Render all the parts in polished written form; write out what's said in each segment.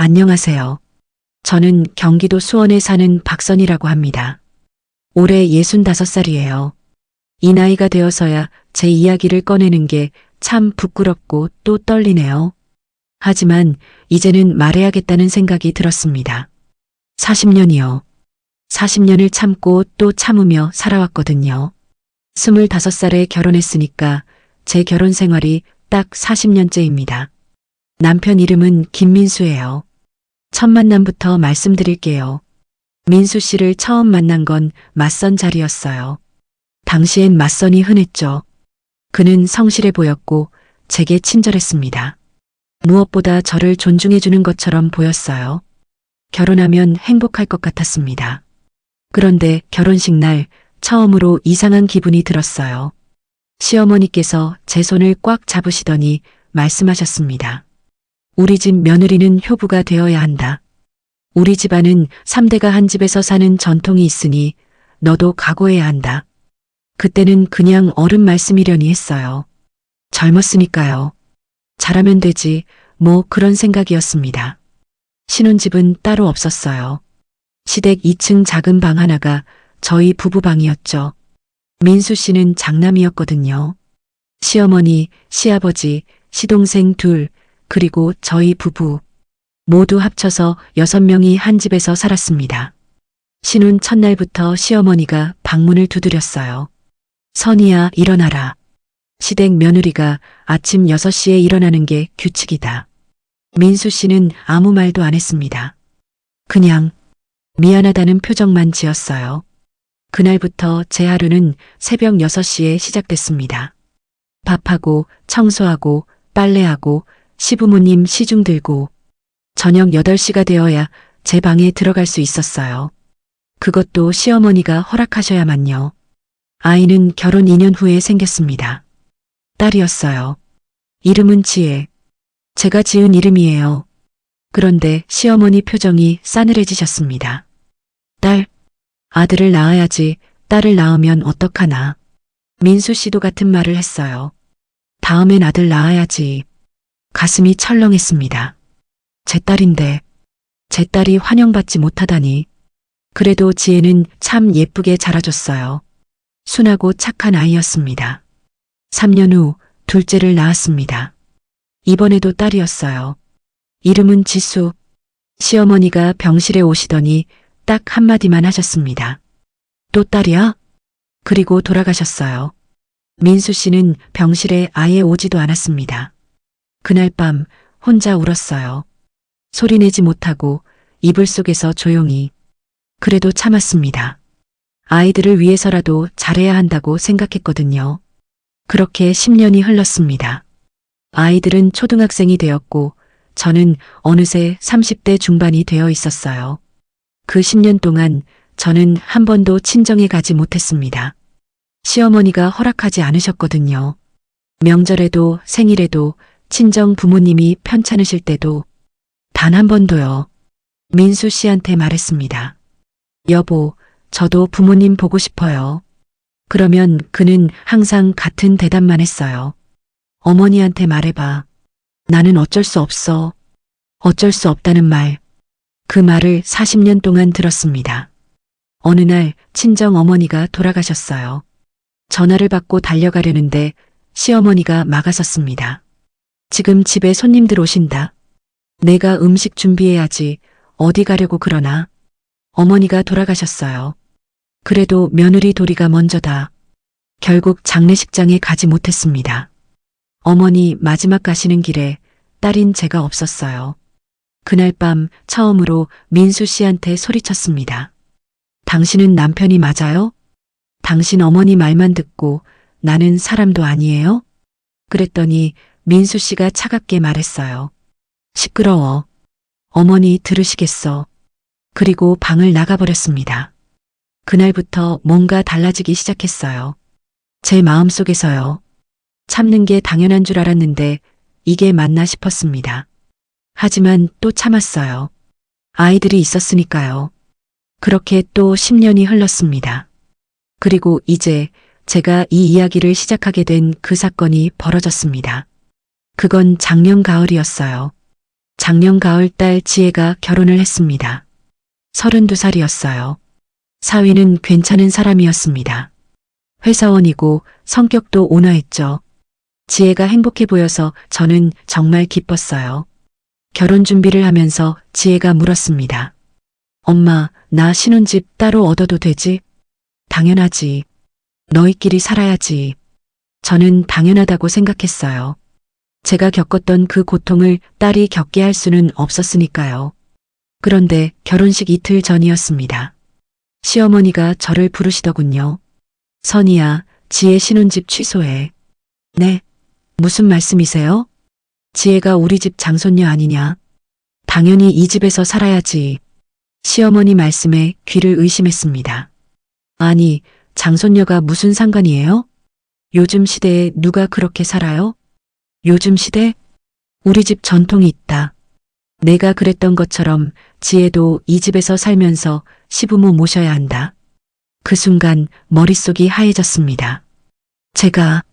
안녕하세요. 저는 경기도 수원에 사는 박선이라고 합니다. 올해 65살이에요. 이 나이가 되어서야 제 이야기를 꺼내는 게 참 부끄럽고 또 떨리네요. 하지만 이제는 말해야겠다는 생각이 들었습니다. 40년이요. 40년을 참고 또 참으며 살아왔거든요. 25살에 결혼했으니까 제 결혼 생활이 딱 40년째입니다. 남편 이름은 김민수예요. 첫 만남부터 말씀드릴게요. 민수 씨를 처음 만난 건 맞선 자리였어요. 당시엔 맞선이 흔했죠. 그는 성실해 보였고 제게 친절했습니다. 무엇보다 저를 존중해주는 것처럼 보였어요. 결혼하면 행복할 것 같았습니다. 그런데 결혼식 날 처음으로 이상한 기분이 들었어요. 시어머니께서 제 손을 꽉 잡으시더니 말씀하셨습니다. 우리 집 며느리는 효부가 되어야 한다. 우리 집안은 3대가 한 집에서 사는 전통이 있으니 너도 각오해야 한다. 그때는 그냥 어른 말씀이려니 했어요. 젊었으니까요. 잘하면 되지 뭐 그런 생각이었습니다. 신혼집은 따로 없었어요. 시댁 2층 작은 방 하나가 저희 부부방이었죠. 민수 씨는 장남이었거든요. 시어머니, 시아버지, 시동생 둘, 그리고 저희 부부 모두 합쳐서 6명이 한 집에서 살았습니다. 신혼 첫날부터 시어머니가 방문을 두드렸어요. 선이야 일어나라. 시댁 며느리가 아침 6시에 일어나는 게 규칙이다. 민수 씨는 아무 말도 안 했습니다. 그냥 미안하다는 표정만 지었어요. 그날부터 제 하루는 새벽 6시에 시작됐습니다. 밥하고 청소하고 빨래하고 시부모님 시중 들고 저녁 8시가 되어야 제 방에 들어갈 수 있었어요. 그것도 시어머니가 허락하셔야만요. 아이는 결혼 2년 후에 생겼습니다. 딸이었어요. 이름은 지혜. 제가 지은 이름이에요. 그런데 시어머니 표정이 싸늘해지셨습니다. 딸, 아들을 낳아야지 딸을 낳으면 어떡하나. 민수 씨도 같은 말을 했어요. 다음엔 아들 낳아야지. 가슴이 철렁했습니다. 제 딸인데 제 딸이 환영받지 못하다니. 그래도 지혜는 참 예쁘게 자라줬어요. 순하고 착한 아이였습니다. 3년 후 둘째를 낳았습니다. 이번에도 딸이었어요. 이름은 지수. 시어머니가 병실에 오시더니 딱 한마디만 하셨습니다. 또 딸이야? 그리고 돌아가셨어요. 민수 씨는 병실에 아예 오지도 않았습니다. 그날 밤 혼자 울었어요. 소리내지 못하고 이불 속에서 조용히. 그래도 참았습니다. 아이들을 위해서라도 잘해야 한다고 생각했거든요. 그렇게 10년이 흘렀습니다. 아이들은 초등학생이 되었고 저는 어느새 30대 중반이 되어 있었어요. 그 10년 동안 저는 한 번도 친정에 가지 못했습니다. 시어머니가 허락하지 않으셨거든요. 명절에도 생일에도 친정 부모님이 편찮으실 때도 단 한 번도요. 민수 씨한테 말했습니다. 여보, 저도 부모님 보고 싶어요. 그러면 그는 항상 같은 대답만 했어요. 어머니한테 말해봐. 나는 어쩔 수 없어. 어쩔 수 없다는 말. 그 말을 40년 동안 들었습니다. 어느 날 친정 어머니가 돌아가셨어요. 전화를 받고 달려가려는데 시어머니가 막아섰습니다. 지금 집에 손님들 오신다. 내가 음식 준비해야지. 어디 가려고 그러나. 어머니가 돌아가셨어요. 그래도 며느리 도리가 먼저다. 결국 장례식장에 가지 못했습니다. 어머니 마지막 가시는 길에 딸인 제가 없었어요. 그날 밤 처음으로 민수 씨한테 소리쳤습니다. 당신은 남편이 맞아요? 당신 어머니 말만 듣고 나는 사람도 아니에요? 그랬더니 민수 씨가 차갑게 말했어요. 시끄러워. 어머니 들으시겠어. 그리고 방을 나가버렸습니다. 그날부터 뭔가 달라지기 시작했어요. 제 마음속에서요. 참는 게 당연한 줄 알았는데 이게 맞나 싶었습니다. 하지만 또 참았어요. 아이들이 있었으니까요. 그렇게 또 10년이 흘렀습니다. 그리고 이제 제가 이 이야기를 시작하게 된 그 사건이 벌어졌습니다. 그건 작년 가을이었어요. 작년 가을 딸 지혜가 결혼을 했습니다. 32살이었어요. 사위는 괜찮은 사람이었습니다. 회사원이고 성격도 온화했죠. 지혜가 행복해 보여서 저는 정말 기뻤어요. 결혼 준비를 하면서 지혜가 물었습니다. 엄마, 나 신혼집 따로 얻어도 되지? 당연하지. 너희끼리 살아야지. 저는 당연하다고 생각했어요. 제가 겪었던 그 고통을 딸이 겪게 할 수는 없었으니까요. 그런데 결혼식 이틀 전이었습니다. 시어머니가 저를 부르시더군요. 선이야, 지혜 신혼집 취소해. 네? 무슨 말씀이세요? 지혜가 우리 집 장손녀 아니냐? 당연히 이 집에서 살아야지. 시어머니 말씀에 귀를 의심했습니다. 아니, 장손녀가 무슨 상관이에요? 요즘 시대에 누가 그렇게 살아요? 요즘 시대? 우리 집 전통이 있다. 내가 그랬던 것처럼 지혜도 이 집에서 살면서 시부모 모셔야 한다. 그 순간 머릿속이 하얘졌습니다. 제가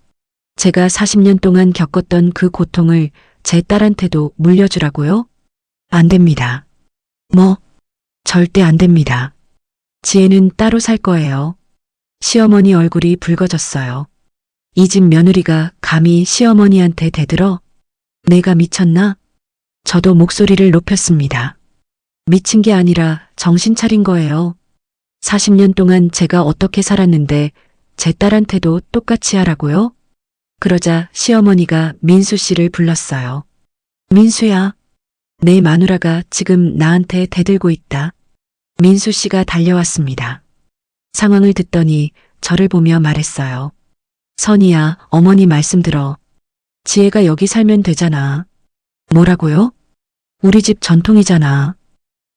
40년 동안 겪었던 그 고통을 제 딸한테도 물려주라고요? 안 됩니다. 절대 안 됩니다. 지혜는 따로 살 거예요. 시어머니 얼굴이 붉어졌어요. 이 집 며느리가 감히 시어머니한테 대들어? 내가 미쳤나? 저도 목소리를 높였습니다. 미친 게 아니라 정신 차린 거예요. 40년 동안 제가 어떻게 살았는데 제 딸한테도 똑같이 하라고요? 그러자 시어머니가 민수 씨를 불렀어요. 민수야, 내 마누라가 지금 나한테 대들고 있다. 민수 씨가 달려왔습니다. 상황을 듣더니 저를 보며 말했어요. 선이야, 어머니 말씀 들어. 지혜가 여기 살면 되잖아. 뭐라고요? 우리 집 전통이잖아.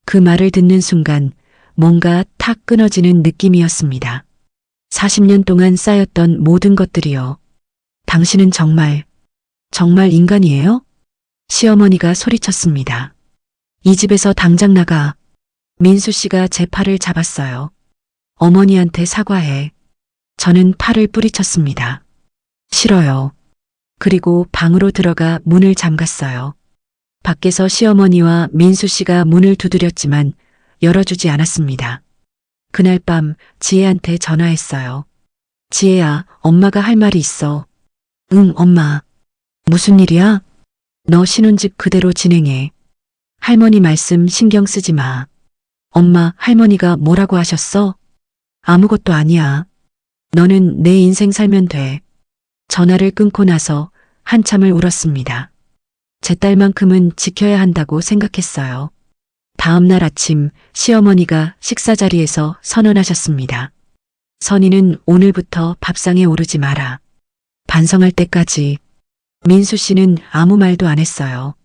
그 말을 듣는 순간 뭔가 탁 끊어지는 느낌이었습니다. 40년 동안 쌓였던 모든 것들이요. 당신은 정말 인간이에요? 시어머니가 소리쳤습니다. 이 집에서 당장 나가. 민수 씨가 제 팔을 잡았어요. 어머니한테 사과해. 저는 팔을 뿌리쳤습니다. 싫어요. 그리고 방으로 들어가 문을 잠갔어요. 밖에서 시어머니와 민수 씨가 문을 두드렸지만 열어주지 않았습니다. 그날 밤 지혜한테 전화했어요. 지혜야, 엄마가 할 말이 있어. 응, 엄마. 무슨 일이야? 너 신혼집 그대로 진행해. 할머니 말씀 신경 쓰지 마. 엄마, 할머니가 뭐라고 하셨어? 아무것도 아니야. 너는 내 인생 살면 돼. 전화를 끊고 나서 한참을 울었습니다. 제 딸만큼은 지켜야 한다고 생각했어요. 다음 날 아침 시어머니가 식사 자리에서 선언하셨습니다. 선이는 오늘부터 밥상에 오르지 마라. 반성할 때까지. 민수 씨는 아무 말도 안 했어요.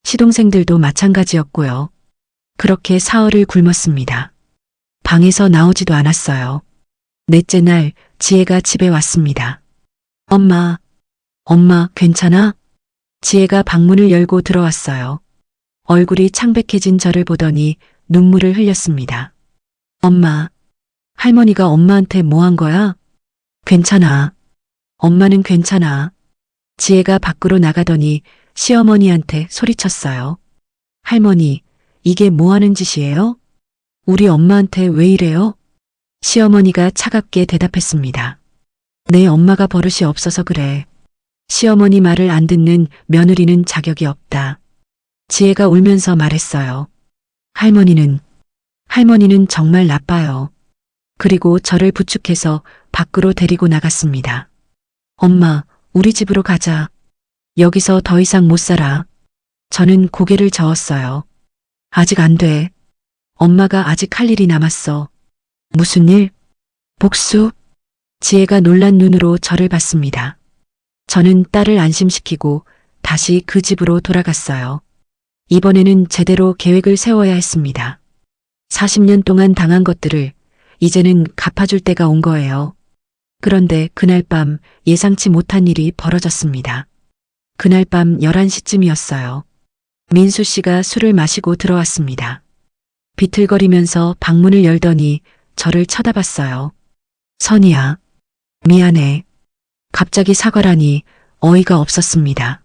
시동생들도 마찬가지였고요. 그렇게 사흘을 굶었습니다. 방에서 나오지도 않았어요. 넷째 날 지혜가 집에 왔습니다. 엄마, 괜찮아? 지혜가 방문을 열고 들어왔어요. 얼굴이 창백해진 저를 보더니 눈물을 흘렸습니다. 엄마, 할머니가 엄마한테 뭐 한 거야? 괜찮아. 엄마는 괜찮아. 지혜가 밖으로 나가더니 시어머니한테 소리쳤어요. 할머니, 이게 뭐 하는 짓이에요? 우리 엄마한테 왜 이래요? 시어머니가 차갑게 대답했습니다. 내 엄마가 버릇이 없어서 그래. 시어머니 말을 안 듣는 며느리는 자격이 없다. 지혜가 울면서 말했어요. 할머니는 정말 나빠요. 그리고 저를 부축해서 밖으로 데리고 나갔습니다. 엄마, 우리 집으로 가자. 여기서 더 이상 못 살아. 저는 고개를 저었어요. 아직 안 돼. 엄마가 아직 할 일이 남았어. 무슨 일? 복수? 지혜가 놀란 눈으로 저를 봤습니다. 저는 딸을 안심시키고 다시 그 집으로 돌아갔어요. 이번에는 제대로 계획을 세워야 했습니다. 40년 동안 당한 것들을 이제는 갚아줄 때가 온 거예요. 그런데 그날 밤 예상치 못한 일이 벌어졌습니다. 그날 밤 11시쯤이었어요. 민수 씨가 술을 마시고 들어왔습니다. 비틀거리면서 방문을 열더니 저를 쳐다봤어요. 선이야, 미안해. 갑자기 사과라니 어이가 없었습니다.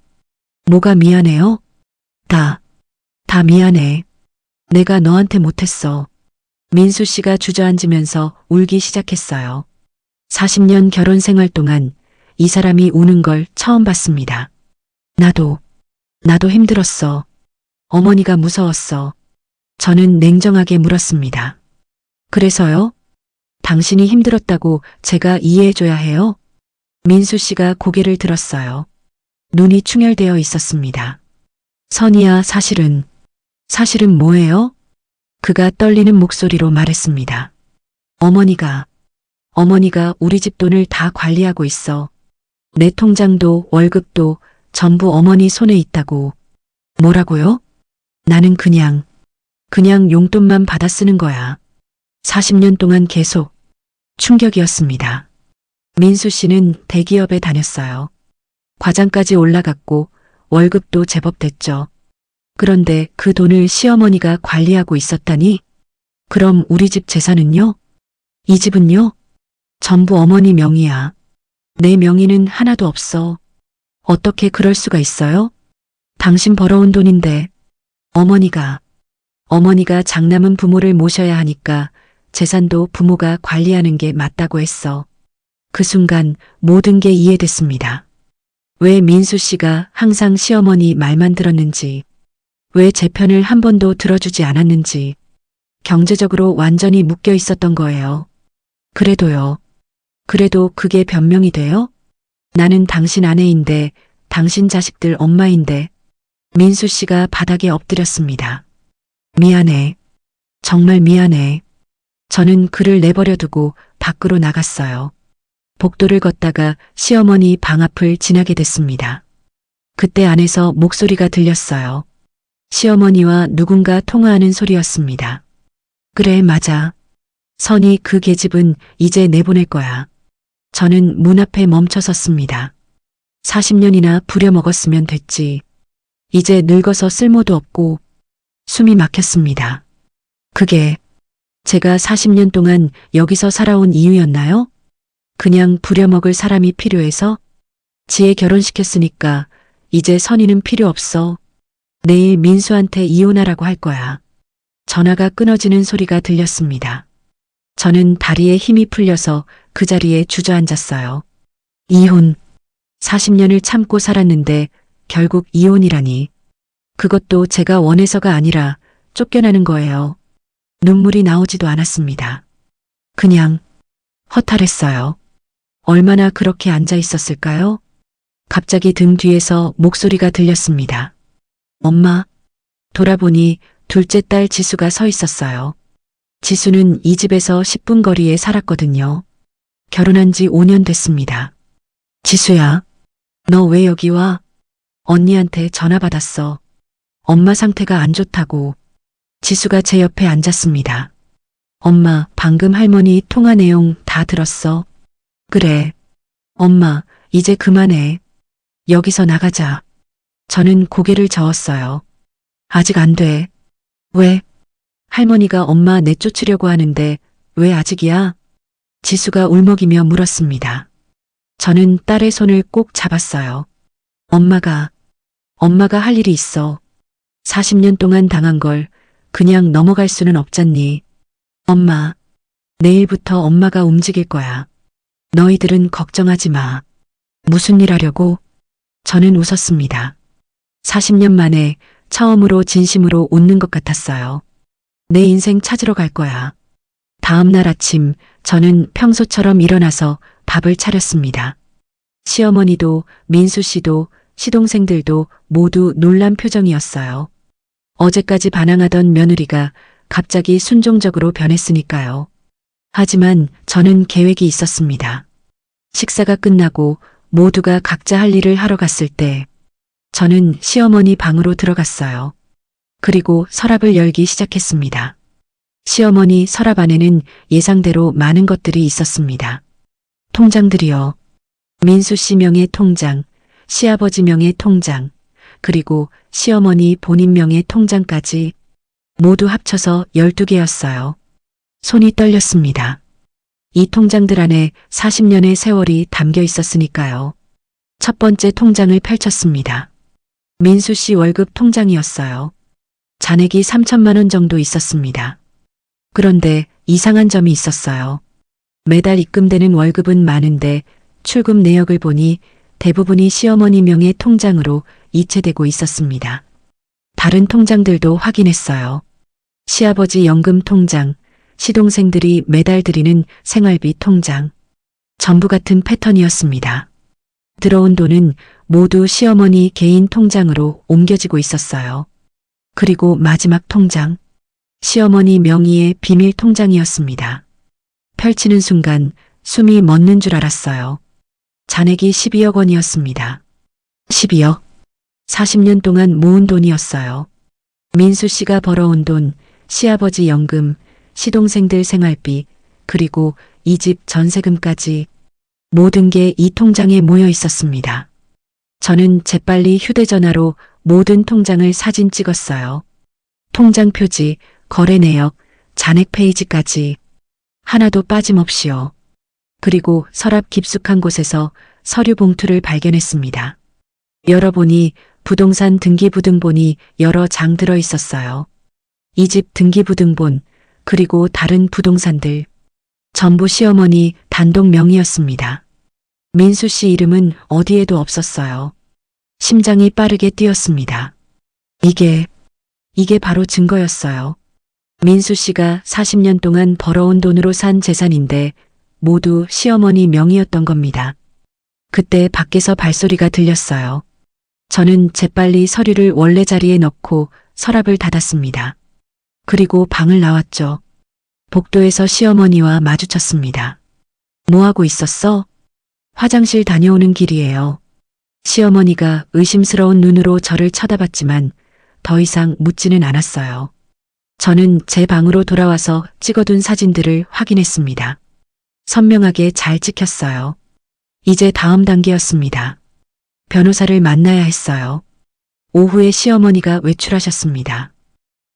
뭐가 미안해요? 다 다 미안해. 내가 너한테 못했어. 민수 씨가 주저앉으면서 울기 시작했어요. 40년 결혼 생활 동안 이 사람이 우는 걸 처음 봤습니다. 나도 힘들었어. 어머니가 무서웠어. 저는 냉정하게 물었습니다. 그래서요? 당신이 힘들었다고 제가 이해해줘야 해요? 민수 씨가 고개를 들었어요. 눈이 충혈되어 있었습니다. 선이야, 사실은 뭐예요? 그가 떨리는 목소리로 말했습니다. 어머니가 우리 집 돈을 다 관리하고 있어. 내 통장도 월급도 전부 어머니 손에 있다고. 뭐라고요? 나는 그냥 용돈만 받아 쓰는 거야. 40년 동안 계속. 충격이었습니다. 민수 씨는 대기업에 다녔어요. 과장까지 올라갔고 월급도 제법 됐죠. 그런데 그 돈을 시어머니가 관리하고 있었다니? 그럼 우리 집 재산은요? 이 집은요? 전부 어머니 명의야. 내 명의는 하나도 없어. 어떻게 그럴 수가 있어요? 당신 벌어온 돈인데. 어머니가 장남은 부모를 모셔야 하니까 재산도 부모가 관리하는 게 맞다고 했어. 그 순간 모든 게 이해됐습니다. 왜 민수 씨가 항상 시어머니 말만 들었는지, 왜 제 편을 한 번도 들어주지 않았는지, 경제적으로 완전히 묶여 있었던 거예요. 그래도 그게 변명이 돼요? 나는 당신 아내인데, 당신 자식들 엄마인데. 민수 씨가 바닥에 엎드렸습니다. 미안해. 정말 미안해. 저는 그를 내버려 두고 밖으로 나갔어요. 복도를 걷다가 시어머니 방 앞을 지나게 됐습니다. 그때 안에서 목소리가 들렸어요. 시어머니와 누군가 통화하는 소리였습니다. 그래, 맞아. 선이 그 계집은 이제 내보낼 거야. 저는 문 앞에 멈춰 섰습니다. 40년이나 부려먹었으면 됐지. 이제 늙어서 쓸모도 없고. 숨이 막혔습니다. 그게 제가 40년 동안 여기서 살아온 이유였나요? 그냥 부려먹을 사람이 필요해서? 지혜 결혼시켰으니까 이제 선이는 필요 없어. 내일 민수한테 이혼하라고 할 거야. 전화가 끊어지는 소리가 들렸습니다. 저는 다리에 힘이 풀려서 그 자리에 주저앉았어요. 이혼. 40년을 참고 살았는데 결국 이혼이라니. 그것도 제가 원해서가 아니라 쫓겨나는 거예요. 눈물이 나오지도 않았습니다. 그냥 허탈했어요. 얼마나 그렇게 앉아 있었을까요? 갑자기 등 뒤에서 목소리가 들렸습니다. 엄마. 돌아보니 둘째 딸 지수가 서 있었어요. 지수는 이 집에서 10분 거리에 살았거든요. 결혼한 지 5년 됐습니다. 지수야, 너 왜 여기 와? 언니한테 전화 받았어. 엄마 상태가 안 좋다고. 지수가 제 옆에 앉았습니다. 엄마, 방금 할머니 통화 내용 다 들었어. 그래. 엄마, 이제 그만해. 여기서 나가자. 저는 고개를 저었어요. 아직 안 돼. 왜? 할머니가 엄마 내쫓으려고 하는데 왜 아직이야? 지수가 울먹이며 물었습니다. 저는 딸의 손을 꼭 잡았어요. 엄마가 할 일이 있어. 40년 동안 당한 걸 그냥 넘어갈 수는 없잖니. 엄마, 내일부터 엄마가 움직일 거야. 너희들은 걱정하지 마. 무슨 일 하려고? 저는 웃었습니다. 40년 만에 처음으로 진심으로 웃는 것 같았어요. 내 인생 찾으러 갈 거야. 다음 날 아침 저는 평소처럼 일어나서 밥을 차렸습니다. 시어머니도 민수 씨도 시동생들도 모두 놀란 표정이었어요. 어제까지 반항하던 며느리가 갑자기 순종적으로 변했으니까요. 하지만 저는 계획이 있었습니다. 식사가 끝나고 모두가 각자 할 일을 하러 갔을 때 저는 시어머니 방으로 들어갔어요. 그리고 서랍을 열기 시작했습니다. 시어머니 서랍 안에는 예상대로 많은 것들이 있었습니다. 통장들이요. 민수 씨 명의 통장, 시아버지 명의 통장, 그리고 시어머니 본인 명의 통장까지 모두 합쳐서 12개였어요. 손이 떨렸습니다. 이 통장들 안에 40년의 세월이 담겨 있었으니까요. 첫 번째 통장을 펼쳤습니다. 민수 씨 월급 통장이었어요. 잔액이 3천만 원 정도 있었습니다. 그런데 이상한 점이 있었어요. 매달 입금되는 월급은 많은데 출금 내역을 보니 대부분이 시어머니 명의 통장으로 이체되고 있었습니다. 다른 통장들도 확인했어요. 시아버지 연금 통장, 시동생들이 매달 드리는 생활비 통장. 전부 같은 패턴이었습니다. 들어온 돈은 모두 시어머니 개인 통장으로 옮겨지고 있었어요. 그리고 마지막 통장. 시어머니 명의의 비밀 통장이었습니다. 펼치는 순간 숨이 멎는 줄 알았어요. 잔액이 12억 원이었습니다. 12억. 40년 동안 모은 돈이었어요. 민수 씨가 벌어온 돈, 시아버지 연금, 시동생들 생활비, 그리고 이 집 전세금까지 모든 게 이 통장에 모여 있었습니다. 저는 재빨리 휴대전화로 모든 통장을 사진 찍었어요. 통장 표지, 거래 내역, 잔액 페이지까지 하나도 빠짐없이요. 그리고 서랍 깊숙한 곳에서 서류 봉투를 발견했습니다. 열어보니 부동산 등기부등본이 여러 장 들어 있었어요. 이 집 등기부등본, 그리고 다른 부동산들. 전부 시어머니 단독 명의였습니다. 민수 씨 이름은 어디에도 없었어요. 심장이 빠르게 뛰었습니다. 이게 바로 증거였어요. 민수 씨가 40년 동안 벌어온 돈으로 산 재산인데 모두 시어머니 명의였던 겁니다. 그때 밖에서 발소리가 들렸어요. 저는 재빨리 서류를 원래 자리에 넣고 서랍을 닫았습니다. 그리고 방을 나왔죠. 복도에서 시어머니와 마주쳤습니다. 뭐하고 있었어? 화장실 다녀오는 길이에요. 시어머니가 의심스러운 눈으로 저를 쳐다봤지만 더 이상 묻지는 않았어요. 저는 제 방으로 돌아와서 찍어둔 사진들을 확인했습니다. 선명하게 잘 찍혔어요. 이제 다음 단계였습니다. 변호사를 만나야 했어요. 오후에 시어머니가 외출하셨습니다.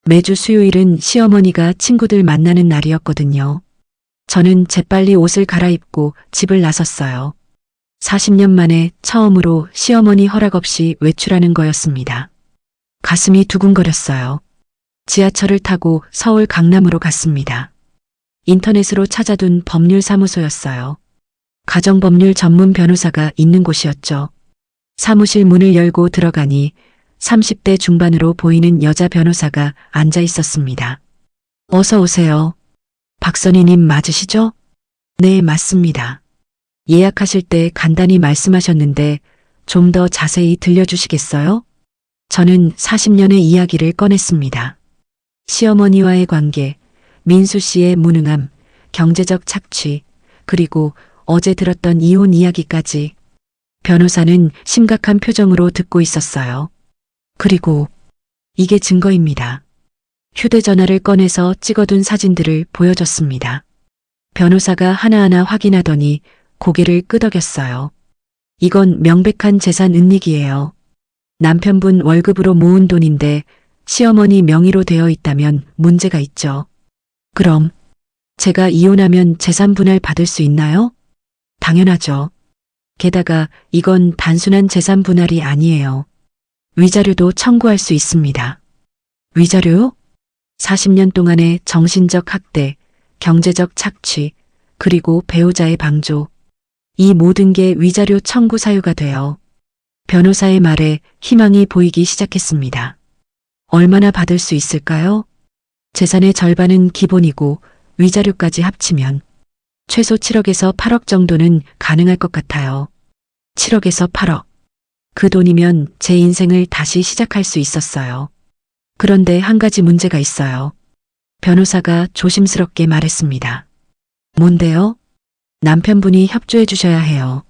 매주 수요일은 시어머니가 친구들 만나는 날이었거든요. 저는 재빨리 옷을 갈아입고 집을 나섰어요. 40년 만에 처음으로 시어머니 허락 없이 외출하는 거였습니다. 가슴이 두근거렸어요. 지하철을 타고 서울 강남으로 갔습니다. 인터넷으로 찾아둔 법률사무소였어요. 가정법률 전문 변호사가 있는 곳이었죠. 사무실 문을 열고 들어가니 30대 중반으로 보이는 여자 변호사가 앉아 있었습니다. 어서 오세요. 박선희님 맞으시죠? 네, 맞습니다. 예약하실 때 간단히 말씀하셨는데 좀 더 자세히 들려주시겠어요? 저는 40년의 이야기를 꺼냈습니다. 시어머니와의 관계, 민수 씨의 무능함, 경제적 착취, 그리고 어제 들었던 이혼 이야기까지. 변호사는 심각한 표정으로 듣고 있었어요. 그리고 이게 증거입니다. 휴대전화를 꺼내서 찍어둔 사진들을 보여줬습니다. 변호사가 하나하나 확인하더니 고개를 끄덕였어요. 이건 명백한 재산 은닉이에요. 남편분 월급으로 모은 돈인데 시어머니 명의로 되어 있다면 문제가 있죠. 그럼 제가 이혼하면 재산 분할 받을 수 있나요? 당연하죠. 게다가 이건 단순한 재산 분할이 아니에요. 위자료도 청구할 수 있습니다. 위자료요? 40년 동안의 정신적 학대, 경제적 착취, 그리고 배우자의 방조. 이 모든 게 위자료 청구 사유가 돼요. 변호사의 말에 희망이 보이기 시작했습니다. 얼마나 받을 수 있을까요? 재산의 절반은 기본이고 위자료까지 합치면 최소 7억에서 8억 정도는 가능할 것 같아요. 7억에서 8억. 그 돈이면 제 인생을 다시 시작할 수 있었어요. 그런데 한 가지 문제가 있어요. 변호사가 조심스럽게 말했습니다. 뭔데요? 남편분이 협조해 주셔야 해요.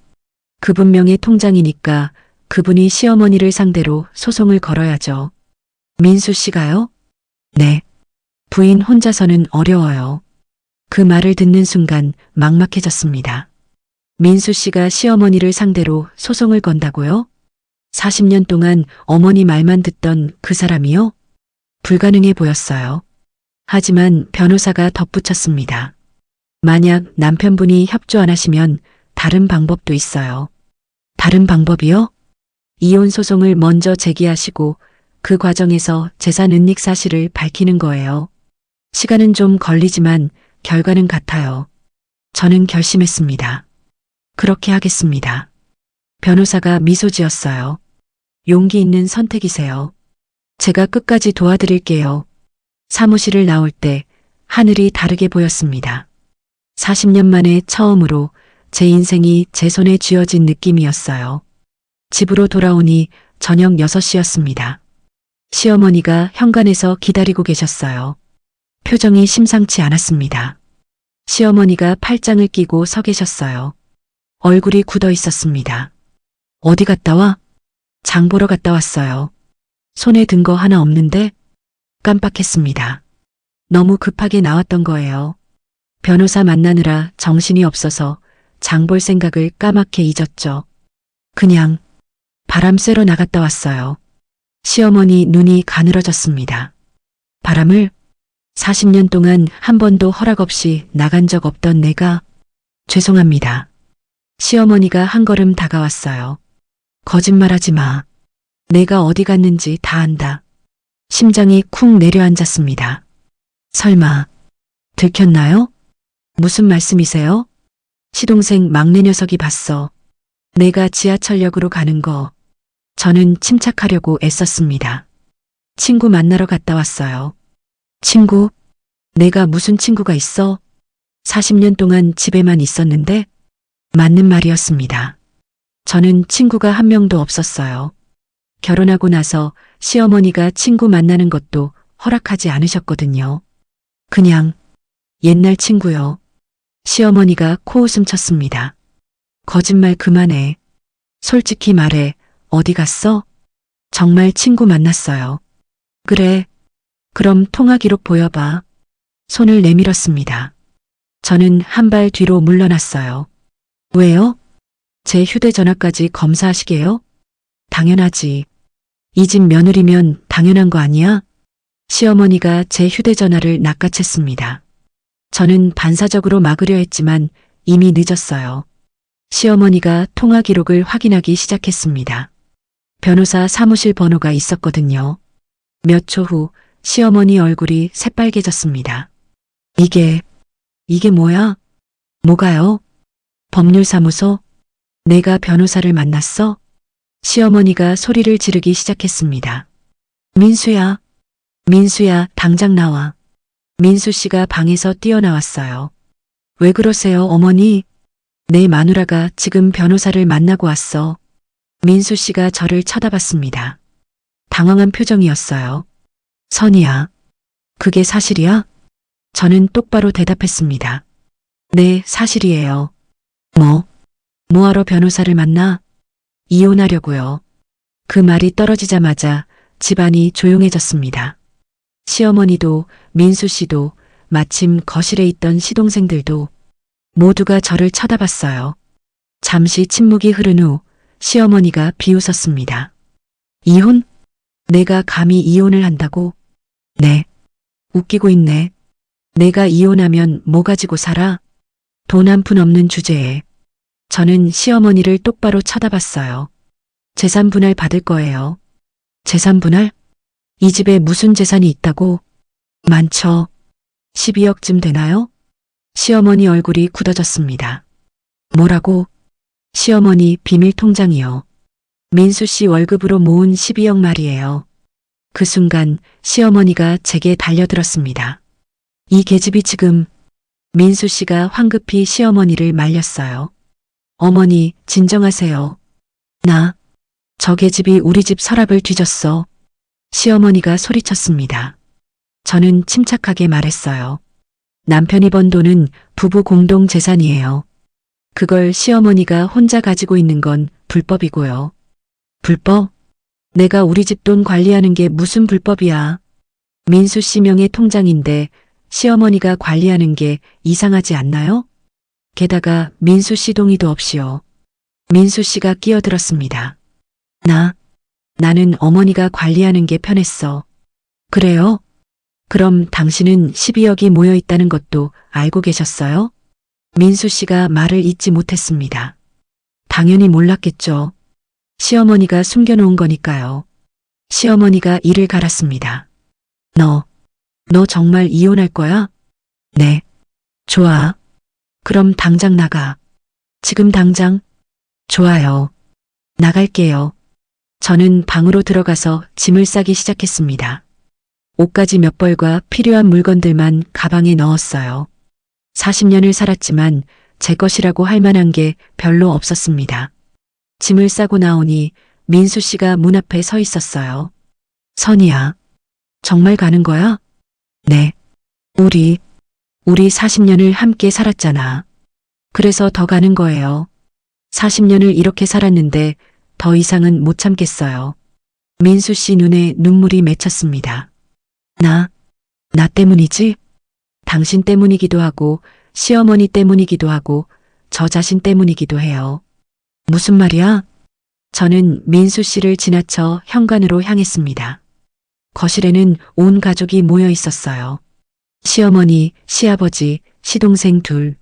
그분 명의 통장이니까 그분이 시어머니를 상대로 소송을 걸어야죠. 민수 씨가요? 네. 부인 혼자서는 어려워요. 그 말을 듣는 순간 막막해졌습니다. 민수 씨가 시어머니를 상대로 소송을 건다고요? 40년 동안 어머니 말만 듣던 그 사람이요? 불가능해 보였어요. 하지만 변호사가 덧붙였습니다. 만약 남편분이 협조 안 하시면 다른 방법도 있어요. 다른 방법이요? 이혼 소송을 먼저 제기하시고 그 과정에서 재산 은닉 사실을 밝히는 거예요. 시간은 좀 걸리지만 결과는 같아요. 저는 결심했습니다. 그렇게 하겠습니다. 변호사가 미소 지었어요. 용기 있는 선택이세요. 제가 끝까지 도와드릴게요. 사무실을 나올 때 하늘이 다르게 보였습니다. 40년 만에 처음으로 제 인생이 제 손에 쥐어진 느낌이었어요. 집으로 돌아오니 저녁 6시였습니다. 시어머니가 현관에서 기다리고 계셨어요. 표정이 심상치 않았습니다. 시어머니가 팔짱을 끼고 서 계셨어요. 얼굴이 굳어 있었습니다. 어디 갔다 와? 장 보러 갔다 왔어요. 손에 든 거 하나 없는데? 깜빡했습니다. 너무 급하게 나왔던 거예요. 변호사 만나느라 정신이 없어서 장 볼 생각을 까맣게 잊었죠. 그냥 바람 쐬러 나갔다 왔어요. 시어머니 눈이 가늘어졌습니다. 바람을 40년 동안 한 번도 허락 없이 나간 적 없던 내가 죄송합니다. 시어머니가 한 걸음 다가왔어요. 거짓말하지 마. 내가 어디 갔는지 다 안다. 심장이 쿵 내려앉았습니다. 설마 들켰나요? 무슨 말씀이세요? 시동생 막내 녀석이 봤어. 내가 지하철역으로 가는 거. 저는 침착하려고 애썼습니다. 친구 만나러 갔다 왔어요. 친구? 내가 무슨 친구가 있어? 40년 동안 집에만 있었는데? 맞는 말이었습니다. 저는 친구가 한 명도 없었어요. 결혼하고 나서 시어머니가 친구 만나는 것도 허락하지 않으셨거든요. 그냥 옛날 친구요. 시어머니가 코웃음 쳤습니다. 거짓말 그만해. 솔직히 말해. 어디 갔어? 정말 친구 만났어요. 그래. 그럼 통화 기록 보여봐. 손을 내밀었습니다. 저는 한 발 뒤로 물러났어요. 왜요? 제 휴대전화까지 검사하시게요? 당연하지. 이 집 며느리면 당연한 거 아니야? 시어머니가 제 휴대전화를 낚아챘습니다. 저는 반사적으로 막으려 했지만 이미 늦었어요. 시어머니가 통화 기록을 확인하기 시작했습니다. 변호사 사무실 번호가 있었거든요. 몇 초 후 시어머니 얼굴이 새빨개졌습니다. 이게 뭐야? 뭐가요? 법률사무소? 내가 변호사를 만났어? 시어머니가 소리를 지르기 시작했습니다. 민수야, 민수야, 당장 나와. 민수 씨가 방에서 뛰어나왔어요. 왜 그러세요, 어머니? 내 마누라가 지금 변호사를 만나고 왔어. 민수 씨가 저를 쳐다봤습니다. 당황한 표정이었어요. 선이야, 그게 사실이야? 저는 똑바로 대답했습니다. 네, 사실이에요. 뭐하러 변호사를 만나? 이혼하려고요. 그 말이 떨어지자마자 집안이 조용해졌습니다. 시어머니도 민수 씨도 마침 거실에 있던 시동생들도 모두가 저를 쳐다봤어요. 잠시 침묵이 흐른 후 시어머니가 비웃었습니다. 이혼? 내가 감히 이혼을 한다고? 네. 웃기고 있네. 내가 이혼하면 뭐 가지고 살아? 돈 한 푼 없는 주제에. 저는 시어머니를 똑바로 쳐다봤어요. 재산 분할 받을 거예요. 재산 분할? 이 집에 무슨 재산이 있다고? 많죠. 12억쯤 되나요? 시어머니 얼굴이 굳어졌습니다. 뭐라고? 시어머니 비밀 통장이요. 민수 씨 월급으로 모은 12억 말이에요. 그 순간 시어머니가 제게 달려들었습니다. 이 계집이 지금. 민수 씨가 황급히 시어머니를 말렸어요. 어머니, 진정하세요. 저 계집이 우리 집 서랍을 뒤졌어. 시어머니가 소리쳤습니다. 저는 침착하게 말했어요. 남편이 번 돈은 부부 공동 재산이에요. 그걸 시어머니가 혼자 가지고 있는 건 불법이고요. 불법? 내가 우리 집 돈 관리하는 게 무슨 불법이야. 민수 씨 명의 통장인데 시어머니가 관리하는 게 이상하지 않나요? 게다가 민수 씨 동의도 없이요. 민수 씨가 끼어들었습니다. 나는 어머니가 관리하는 게 편했어. 그래요? 그럼 당신은 12억이 모여 있다는 것도 알고 계셨어요? 민수 씨가 말을 잇지 못했습니다. 당연히 몰랐겠죠. 시어머니가 숨겨놓은 거니까요. 시어머니가 이를 갈았습니다. 너 정말 이혼할 거야? 네. 좋아. 그럼 당장 나가. 지금 당장? 좋아요. 나갈게요. 저는 방으로 들어가서 짐을 싸기 시작했습니다. 옷가지 몇 벌과 필요한 물건들만 가방에 넣었어요. 40년을 살았지만 제 것이라고 할 만한 게 별로 없었습니다. 짐을 싸고 나오니 민수 씨가 문 앞에 서 있었어요. 선이야, 정말 가는 거야? 네. 우리 40년을 함께 살았잖아. 그래서 더 가는 거예요. 40년을 이렇게 살았는데 더 이상은 못 참겠어요. 민수 씨 눈에 눈물이 맺혔습니다. 나 때문이지? 당신 때문이기도 하고 시어머니 때문이기도 하고 저 자신 때문이기도 해요. 무슨 말이야? 저는 민수 씨를 지나쳐 현관으로 향했습니다. 거실에는 온 가족이 모여 있었어요. 시어머니, 시아버지, 시동생 둘.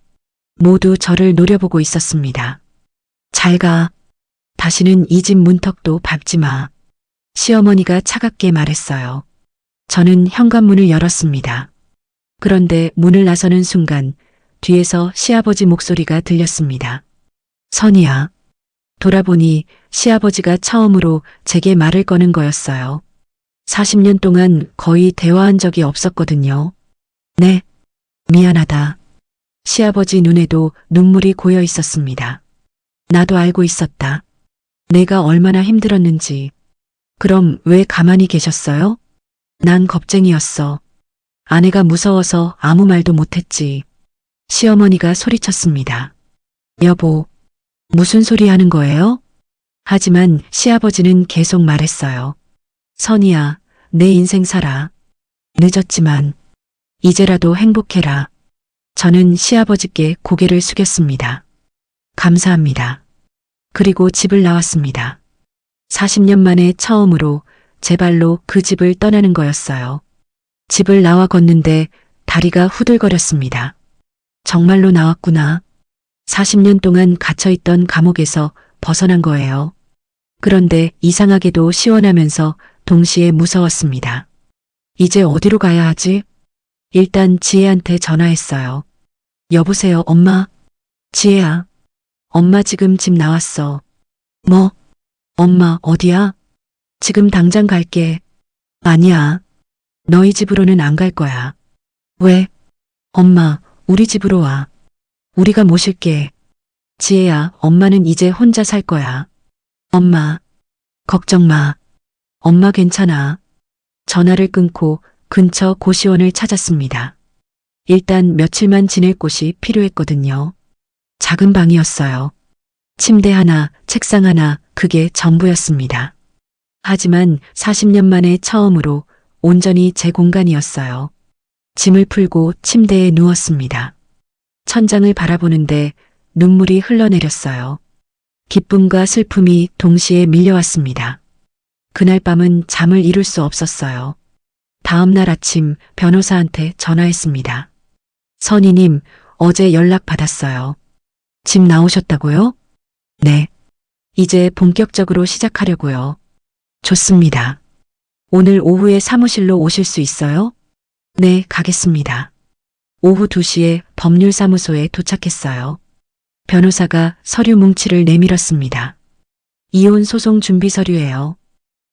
모두 저를 노려보고 있었습니다. 잘 가. 다시는 이 집 문턱도 밟지 마. 시어머니가 차갑게 말했어요. 저는 현관문을 열었습니다. 그런데 문을 나서는 순간 뒤에서 시아버지 목소리가 들렸습니다. 선이야. 돌아보니 시아버지가 처음으로 제게 말을 거는 거였어요. 40년 동안 거의 대화한 적이 없었거든요. 네, 미안하다. 시아버지 눈에도 눈물이 고여 있었습니다. 나도 알고 있었다. 내가 얼마나 힘들었는지. 그럼 왜 가만히 계셨어요? 난 겁쟁이였어. 아내가 무서워서 아무 말도 못했지. 시어머니가 소리쳤습니다. 여보, 무슨 소리 하는 거예요? 하지만 시아버지는 계속 말했어요. 선이야, 내 인생 살아. 늦었지만 이제라도 행복해라. 저는 시아버지께 고개를 숙였습니다. 감사합니다. 그리고 집을 나왔습니다. 40년 만에 처음으로 제 발로 그 집을 떠나는 거였어요. 집을 나와 걷는데 다리가 후들거렸습니다. 정말로 나왔구나. 40년 동안 갇혀있던 감옥에서 벗어난 거예요. 그런데 이상하게도 시원하면서 동시에 무서웠습니다. 이제 어디로 가야 하지? 일단 지혜한테 전화했어요. 여보세요, 엄마? 지혜야. 엄마 지금 집 나왔어. 뭐? 엄마 어디야? 지금 당장 갈게. 아니야. 너희 집으로는 안 갈 거야. 왜? 엄마, 우리 집으로 와. 우리가 모실게. 지혜야, 엄마는 이제 혼자 살 거야. 엄마, 걱정 마. 엄마 괜찮아. 전화를 끊고 근처 고시원을 찾았습니다. 일단 며칠만 지낼 곳이 필요했거든요. 작은 방이었어요. 침대 하나, 책상 하나, 그게 전부였습니다. 하지만 40년 만에 처음으로 온전히 제 공간이었어요. 짐을 풀고 침대에 누웠습니다. 천장을 바라보는데 눈물이 흘러내렸어요. 기쁨과 슬픔이 동시에 밀려왔습니다. 그날 밤은 잠을 이룰 수 없었어요. 다음 날 아침 변호사한테 전화했습니다. 선희님, 어제 연락 받았어요. 집 나오셨다고요? 네. 이제 본격적으로 시작하려고요. 좋습니다. 오늘 오후에 사무실로 오실 수 있어요? 네, 가겠습니다. 오후 2시에 법률사무소에 도착했어요. 변호사가 서류 뭉치를 내밀었습니다. 이혼 소송 준비 서류예요.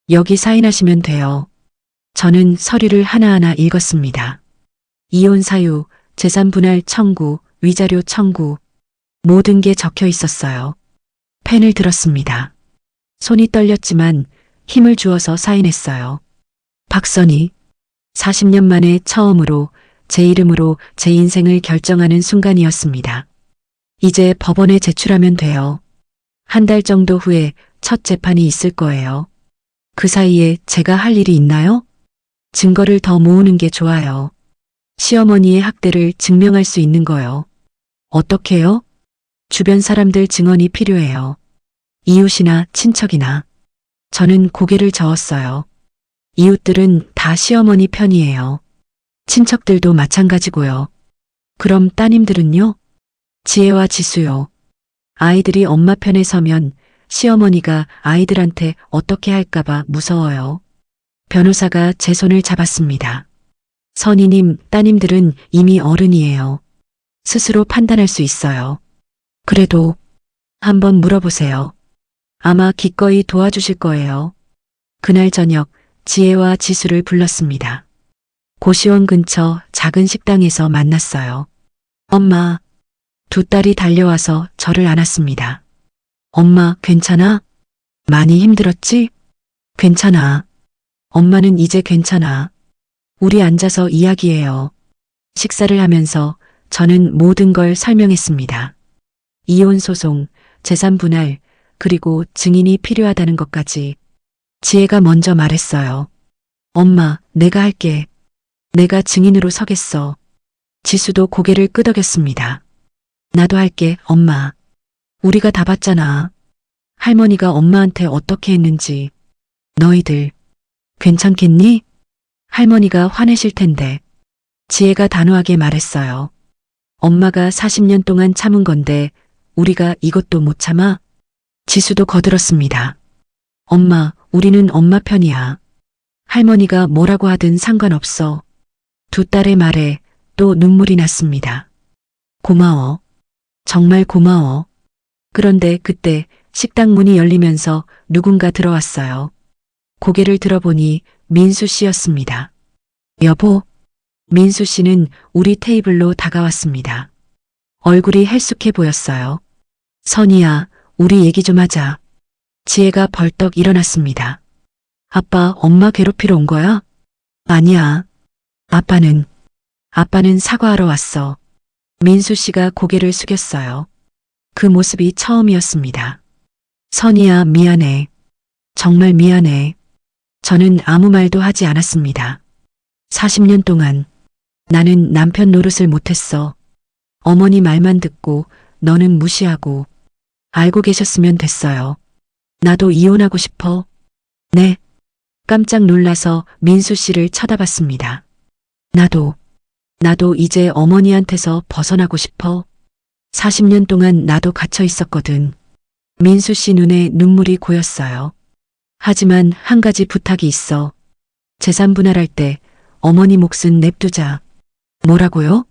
여기 사인하시면 돼요. 저는 서류를 하나하나 읽었습니다. 이혼 사유, 재산 분할 청구, 위자료 청구, 모든 게 적혀 있었어요. 펜을 들었습니다. 손이 떨렸지만 힘을 주어서 사인했어요. 박선희, 40년 만에 처음으로 제 이름으로 제 인생을 결정하는 순간이었습니다. 이제 법원에 제출하면 돼요. 한 달 정도 후에 첫 재판이 있을 거예요. 그 사이에 제가 할 일이 있나요? 증거를 더 모으는 게 좋아요. 시어머니의 학대를 증명할 수 있는 거요. 어떻게요? 주변 사람들 증언이 필요해요. 이웃이나 친척이나. 저는 고개를 저었어요. 이웃들은 다 시어머니 편이에요. 친척들도 마찬가지고요. 그럼 따님들은요? 지혜와 지수요. 아이들이 엄마 편에 서면 시어머니가 아이들한테 어떻게 할까봐 무서워요. 변호사가 제 손을 잡았습니다. 선희님, 따님들은 이미 어른이에요. 스스로 판단할 수 있어요. 그래도 한번 물어보세요. 아마 기꺼이 도와주실 거예요. 그날 저녁 지혜와 지수를 불렀습니다. 고시원 근처 작은 식당에서 만났어요. 엄마, 두 딸이 달려와서 저를 안았습니다. 엄마, 괜찮아? 많이 힘들었지? 괜찮아. 엄마는 이제 괜찮아. 우리 앉아서 이야기해요. 식사를 하면서 저는 모든 걸 설명했습니다. 이혼 소송, 재산 분할, 그리고 증인이 필요하다는 것까지. 지혜가 먼저 말했어요. 엄마, 내가 할게. 내가 증인으로 서겠어. 지수도 고개를 끄덕였습니다. 나도 할게, 엄마. 우리가 다 봤잖아. 할머니가 엄마한테 어떻게 했는지. 너희들, 괜찮겠니? 할머니가 화내실 텐데. 지혜가 단호하게 말했어요. 엄마가 40년 동안 참은 건데 우리가 이것도 못 참아? 지수도 거들었습니다. 엄마, 우리는 엄마 편이야. 할머니가 뭐라고 하든 상관없어. 두 딸의 말에 또 눈물이 났습니다. 고마워. 정말 고마워. 그런데 그때 식당 문이 열리면서 누군가 들어왔어요. 고개를 들어보니 민수 씨였습니다. 여보, 민수 씨는 우리 테이블로 다가왔습니다. 얼굴이 헬쑥해 보였어요. 선희야, 우리 얘기 좀 하자. 지혜가 벌떡 일어났습니다. 아빠, 엄마 괴롭히러 온 거야? 아니야. 아빠는 사과하러 왔어. 민수 씨가 고개를 숙였어요. 그 모습이 처음이었습니다. 선희야, 미안해. 정말 미안해. 저는 아무 말도 하지 않았습니다. 40년 동안 나는 남편 노릇을 못했어. 어머니 말만 듣고 너는 무시하고. 알고 계셨으면 됐어요. 나도 이혼하고 싶어. 네. 깜짝 놀라서 민수 씨를 쳐다봤습니다. 나도 이제 어머니한테서 벗어나고 싶어. 40년 동안 나도 갇혀 있었거든. 민수 씨 눈에 눈물이 고였어요. 하지만 한 가지 부탁이 있어. 재산 분할할 때 어머니 몫은 냅두자. 뭐라고요?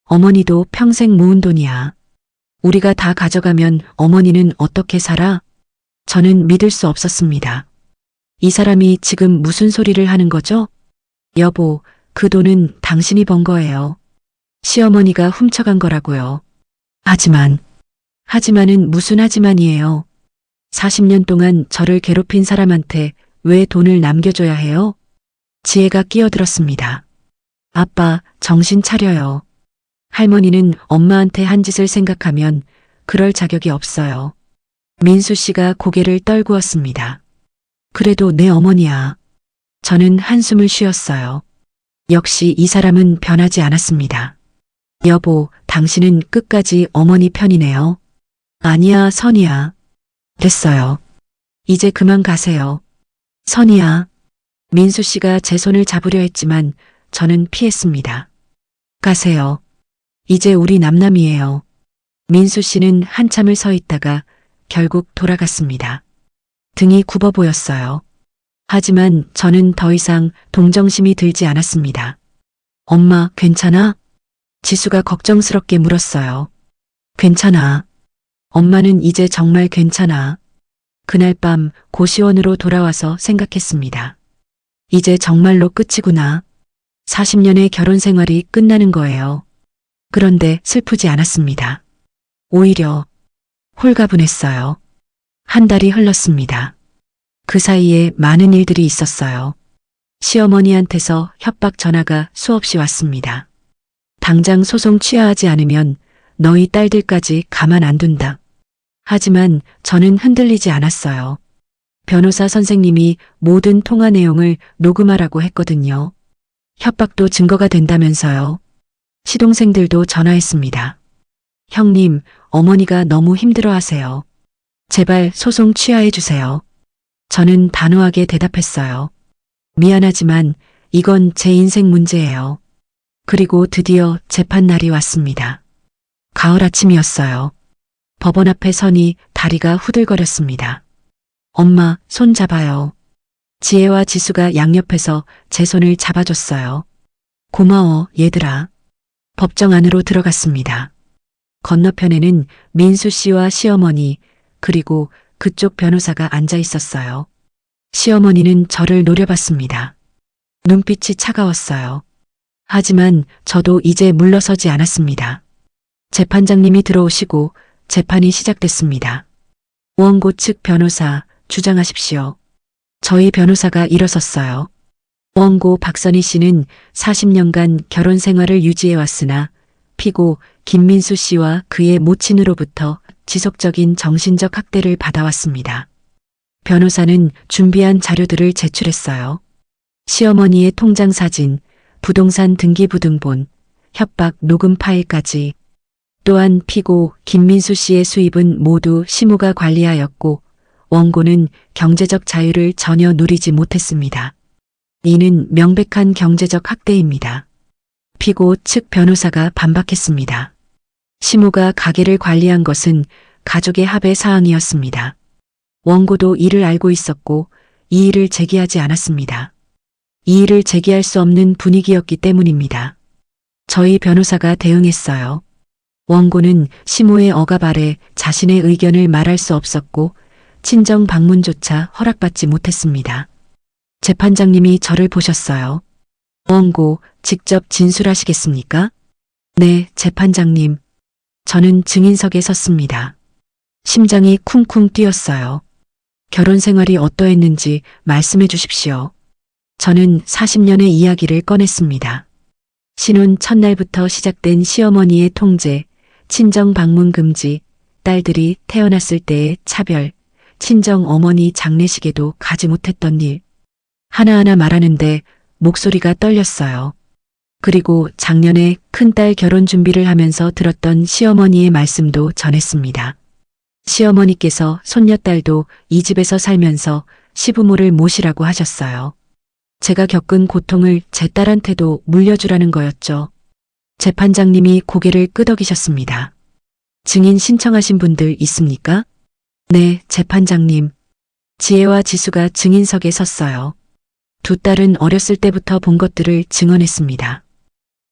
어머니도 평생 모은 돈이야. 우리가 다 가져가면 어머니는 어떻게 살아? 저는 믿을 수 없었습니다. 이 사람이 지금 무슨 소리를 하는 거죠? 여보, 그 돈은 당신이 번 거예요. 시어머니가 훔쳐간 거라고요. 하지만은 무슨 하지만이에요. 40년 동안 저를 괴롭힌 사람한테 왜 돈을 남겨줘야 해요? 지혜가 끼어들었습니다. 아빠, 정신 차려요. 할머니는 엄마한테 한 짓을 생각하면 그럴 자격이 없어요. 민수 씨가 고개를 떨구었습니다. 그래도 내 어머니야. 저는 한숨을 쉬었어요. 역시 이 사람은 변하지 않았습니다. 여보, 당신은 끝까지 어머니 편이네요. 아니야, 선이야. 됐어요. 이제 그만 가세요. 선이야. 민수 씨가 제 손을 잡으려 했지만 저는 피했습니다. 가세요. 이제 우리 남남이에요. 민수 씨는 한참을 서 있다가 결국 돌아갔습니다. 등이 굽어 보였어요. 하지만 저는 더 이상 동정심이 들지 않았습니다. 엄마, 괜찮아? 지수가 걱정스럽게 물었어요. 괜찮아. 엄마는 이제 정말 괜찮아. 그날 밤 고시원으로 돌아와서 생각했습니다. 이제 정말로 끝이구나. 40년의 결혼 생활이 끝나는 거예요. 그런데 슬프지 않았습니다. 오히려 홀가분했어요. 한 달이 흘렀습니다. 그 사이에 많은 일들이 있었어요. 시어머니한테서 협박 전화가 수없이 왔습니다. 당장 소송 취하하지 않으면 너희 딸들까지 가만 안 둔다. 하지만 저는 흔들리지 않았어요. 변호사 선생님이 모든 통화 내용을 녹음하라고 했거든요. 협박도 증거가 된다면서요. 시동생들도 전화했습니다. 형님, 어머니가 너무 힘들어하세요. 제발 소송 취하해 주세요. 저는 단호하게 대답했어요. 미안하지만 이건 제 인생 문제예요. 그리고 드디어 재판 날이 왔습니다. 가을 아침이었어요. 법원 앞에 서니 다리가 후들거렸습니다. 엄마, 손 잡아요. 지혜와 지수가 양옆에서 제 손을 잡아줬어요. 고마워, 얘들아. 법정 안으로 들어갔습니다. 건너편에는 민수 씨와 시어머니, 그리고 그쪽 변호사가 앉아 있었어요. 시어머니는 저를 노려봤습니다. 눈빛이 차가웠어요. 하지만 저도 이제 물러서지 않았습니다. 재판장님이 들어오시고 재판이 시작됐습니다. 원고 측 변호사, 주장하십시오. 저희 변호사가 일어섰어요. 원고 박선희 씨는 40년간 결혼 생활을 유지해왔으나 피고 김민수 씨와 그의 모친으로부터 지속적인 정신적 학대를 받아왔습니다. 변호사는 준비한 자료들을 제출했어요. 시어머니의 통장 사진, 부동산 등기부등본, 협박 녹음 파일까지. 또한 피고 김민수 씨의 수입은 모두 시모가 관리하였고 원고는 경제적 자유를 전혀 누리지 못했습니다. 이는 명백한 경제적 학대입니다. 피고 측 변호사가 반박했습니다. 시모가 가게를 관리한 것은 가족의 합의 사항이었습니다. 원고도 이를 알고 있었고 이 일을 제기하지 않았습니다. 이 일을 제기할 수 없는 분위기였기 때문입니다. 저희 변호사가 대응했어요. 원고는 시모의 억압 아래 자신의 의견을 말할 수 없었고 친정 방문조차 허락받지 못했습니다. 재판장님이 저를 보셨어요. 원고, 직접 진술하시겠습니까? 네, 재판장님. 저는 증인석에 섰습니다. 심장이 쿵쿵 뛰었어요. 결혼 생활이 어떠했는지 말씀해 주십시오. 저는 40년의 이야기를 꺼냈습니다. 신혼 첫날부터 시작된 시어머니의 통제, 친정 방문 금지, 딸들이 태어났을 때의 차별, 친정 어머니 장례식에도 가지 못했던 일. 하나하나 말하는데 목소리가 떨렸어요. 그리고 작년에 큰딸 결혼 준비를 하면서 들었던 시어머니의 말씀도 전했습니다. 시어머니께서 손녀딸도 이 집에서 살면서 시부모를 모시라고 하셨어요. 제가 겪은 고통을 제 딸한테도 물려주라는 거였죠. 재판장님이 고개를 끄덕이셨습니다. 증인 신청하신 분들 있습니까? 네, 재판장님. 지혜와 지수가 증인석에 섰어요. 두 딸은 어렸을 때부터 본 것들을 증언했습니다.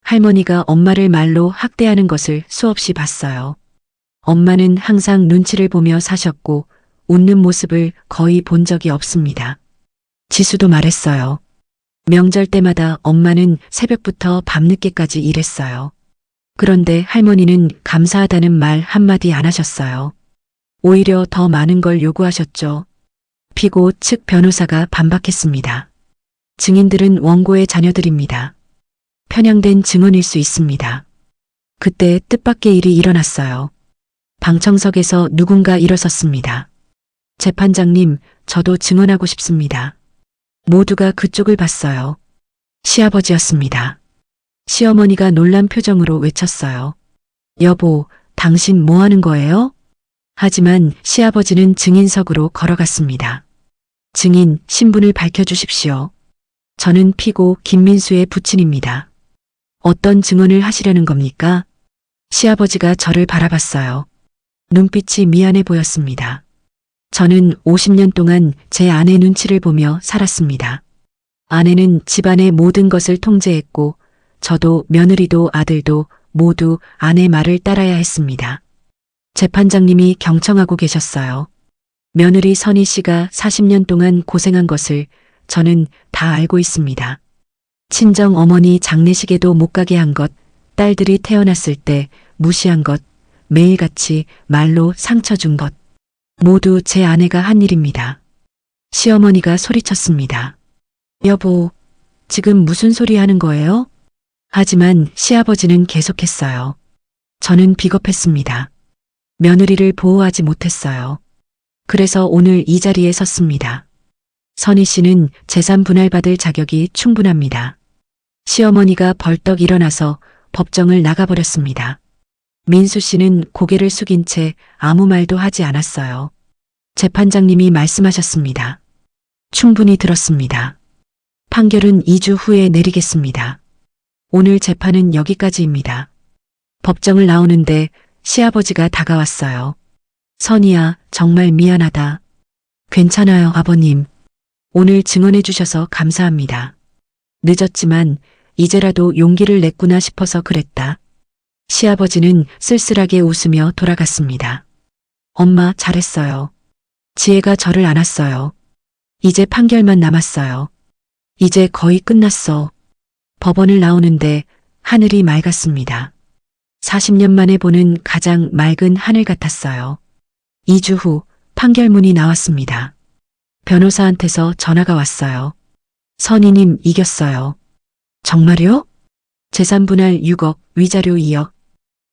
할머니가 엄마를 말로 학대하는 것을 수없이 봤어요. 엄마는 항상 눈치를 보며 사셨고 웃는 모습을 거의 본 적이 없습니다. 지수도 말했어요. 명절 때마다 엄마는 새벽부터 밤늦게까지 일했어요. 그런데 할머니는 감사하다는 말 한마디 안 하셨어요. 오히려 더 많은 걸 요구하셨죠. 피고 측 변호사가 반박했습니다. 증인들은 원고의 자녀들입니다. 편향된 증언일 수 있습니다. 그때 뜻밖의 일이 일어났어요. 방청석에서 누군가 일어섰습니다. 재판장님, 저도 증언하고 싶습니다. 모두가 그쪽을 봤어요. 시아버지였습니다. 시어머니가 놀란 표정으로 외쳤어요. 여보, 당신 뭐 하는 거예요? 하지만 시아버지는 증인석으로 걸어갔습니다. 증인, 신분을 밝혀주십시오. 저는 피고 김민수의 부친입니다. 어떤 증언을 하시려는 겁니까? 시아버지가 저를 바라봤어요. 눈빛이 미안해 보였습니다. 저는 50년 동안 제 아내 눈치를 보며 살았습니다. 아내는 집안의 모든 것을 통제했고 저도 며느리도 아들도 모두 아내 말을 따라야 했습니다. 재판장님이 경청하고 계셨어요. 며느리 선희 씨가 40년 동안 고생한 것을 저는 다 알고 있습니다. 친정 어머니 장례식에도 못 가게 한 것, 딸들이 태어났을 때 무시한 것, 매일같이 말로 상처 준 것. 모두 제 아내가 한 일입니다. 시어머니가 소리쳤습니다. 여보, 지금 무슨 소리 하는 거예요? 하지만 시아버지는 계속했어요. 저는 비겁했습니다. 며느리를 보호하지 못했어요. 그래서 오늘 이 자리에 섰습니다. 선희 씨는 재산 분할받을 자격이 충분합니다. 시어머니가 벌떡 일어나서 법정을 나가버렸습니다. 민수 씨는 고개를 숙인 채 아무 말도 하지 않았어요. 재판장님이 말씀하셨습니다. 충분히 들었습니다. 판결은 2주 후에 내리겠습니다. 오늘 재판은 여기까지입니다. 법정을 나오는데 시아버지가 다가왔어요. 선희야, 정말 미안하다. 괜찮아요, 아버님. 오늘 증언해 주셔서 감사합니다. 늦었지만 이제라도 용기를 냈구나 싶어서 그랬다. 시아버지는 쓸쓸하게 웃으며 돌아갔습니다. 엄마 잘했어요. 지혜가 저를 안았어요. 이제 판결만 남았어요. 이제 거의 끝났어. 법원을 나오는데 하늘이 맑았습니다. 40년 만에 보는 가장 맑은 하늘 같았어요. 2주 후 판결문이 나왔습니다. 변호사한테서 전화가 왔어요. 선희님 이겼어요. 정말요? 재산 분할 6억, 위자료 2억,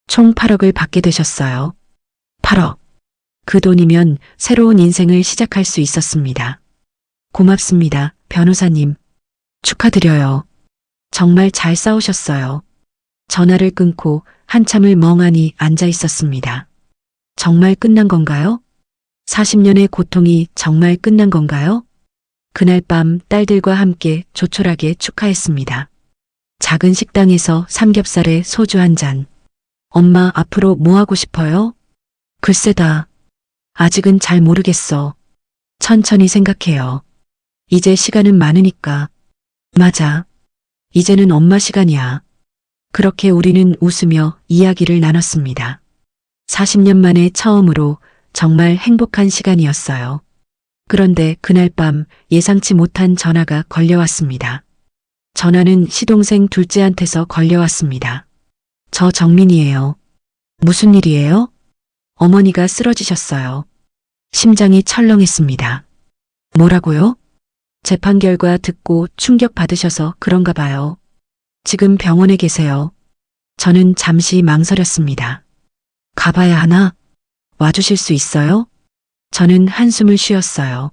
총 8억을 받게 되셨어요. 8억. 그 돈이면 새로운 인생을 시작할 수 있었습니다. 고맙습니다, 변호사님. 축하드려요. 정말 잘 싸우셨어요. 전화를 끊고 한참을 멍하니 앉아 있었습니다. 정말 끝난 건가요? 40년의 고통이 정말 끝난 건가요? 그날 밤 딸들과 함께 조촐하게 축하했습니다. 작은 식당에서 삼겹살에 소주 한 잔. 엄마 앞으로 뭐 하고 싶어요? 글쎄다. 아직은 잘 모르겠어. 천천히 생각해요. 이제 시간은 많으니까. 맞아. 이제는 엄마 시간이야. 그렇게 우리는 웃으며 이야기를 나눴습니다. 40년 만에 처음으로 정말 행복한 시간이었어요. 그런데 그날 밤 예상치 못한 전화가 걸려왔습니다. 전화는 시동생 둘째한테서 걸려왔습니다. 저 정민이에요. 무슨 일이에요? 어머니가 쓰러지셨어요. 심장이 철렁했습니다. 뭐라고요? 재판 결과 듣고 충격받으셔서 그런가 봐요. 지금 병원에 계세요. 저는 잠시 망설였습니다. 가봐야 하나? 와주실 수 있어요? 저는 한숨을 쉬었어요.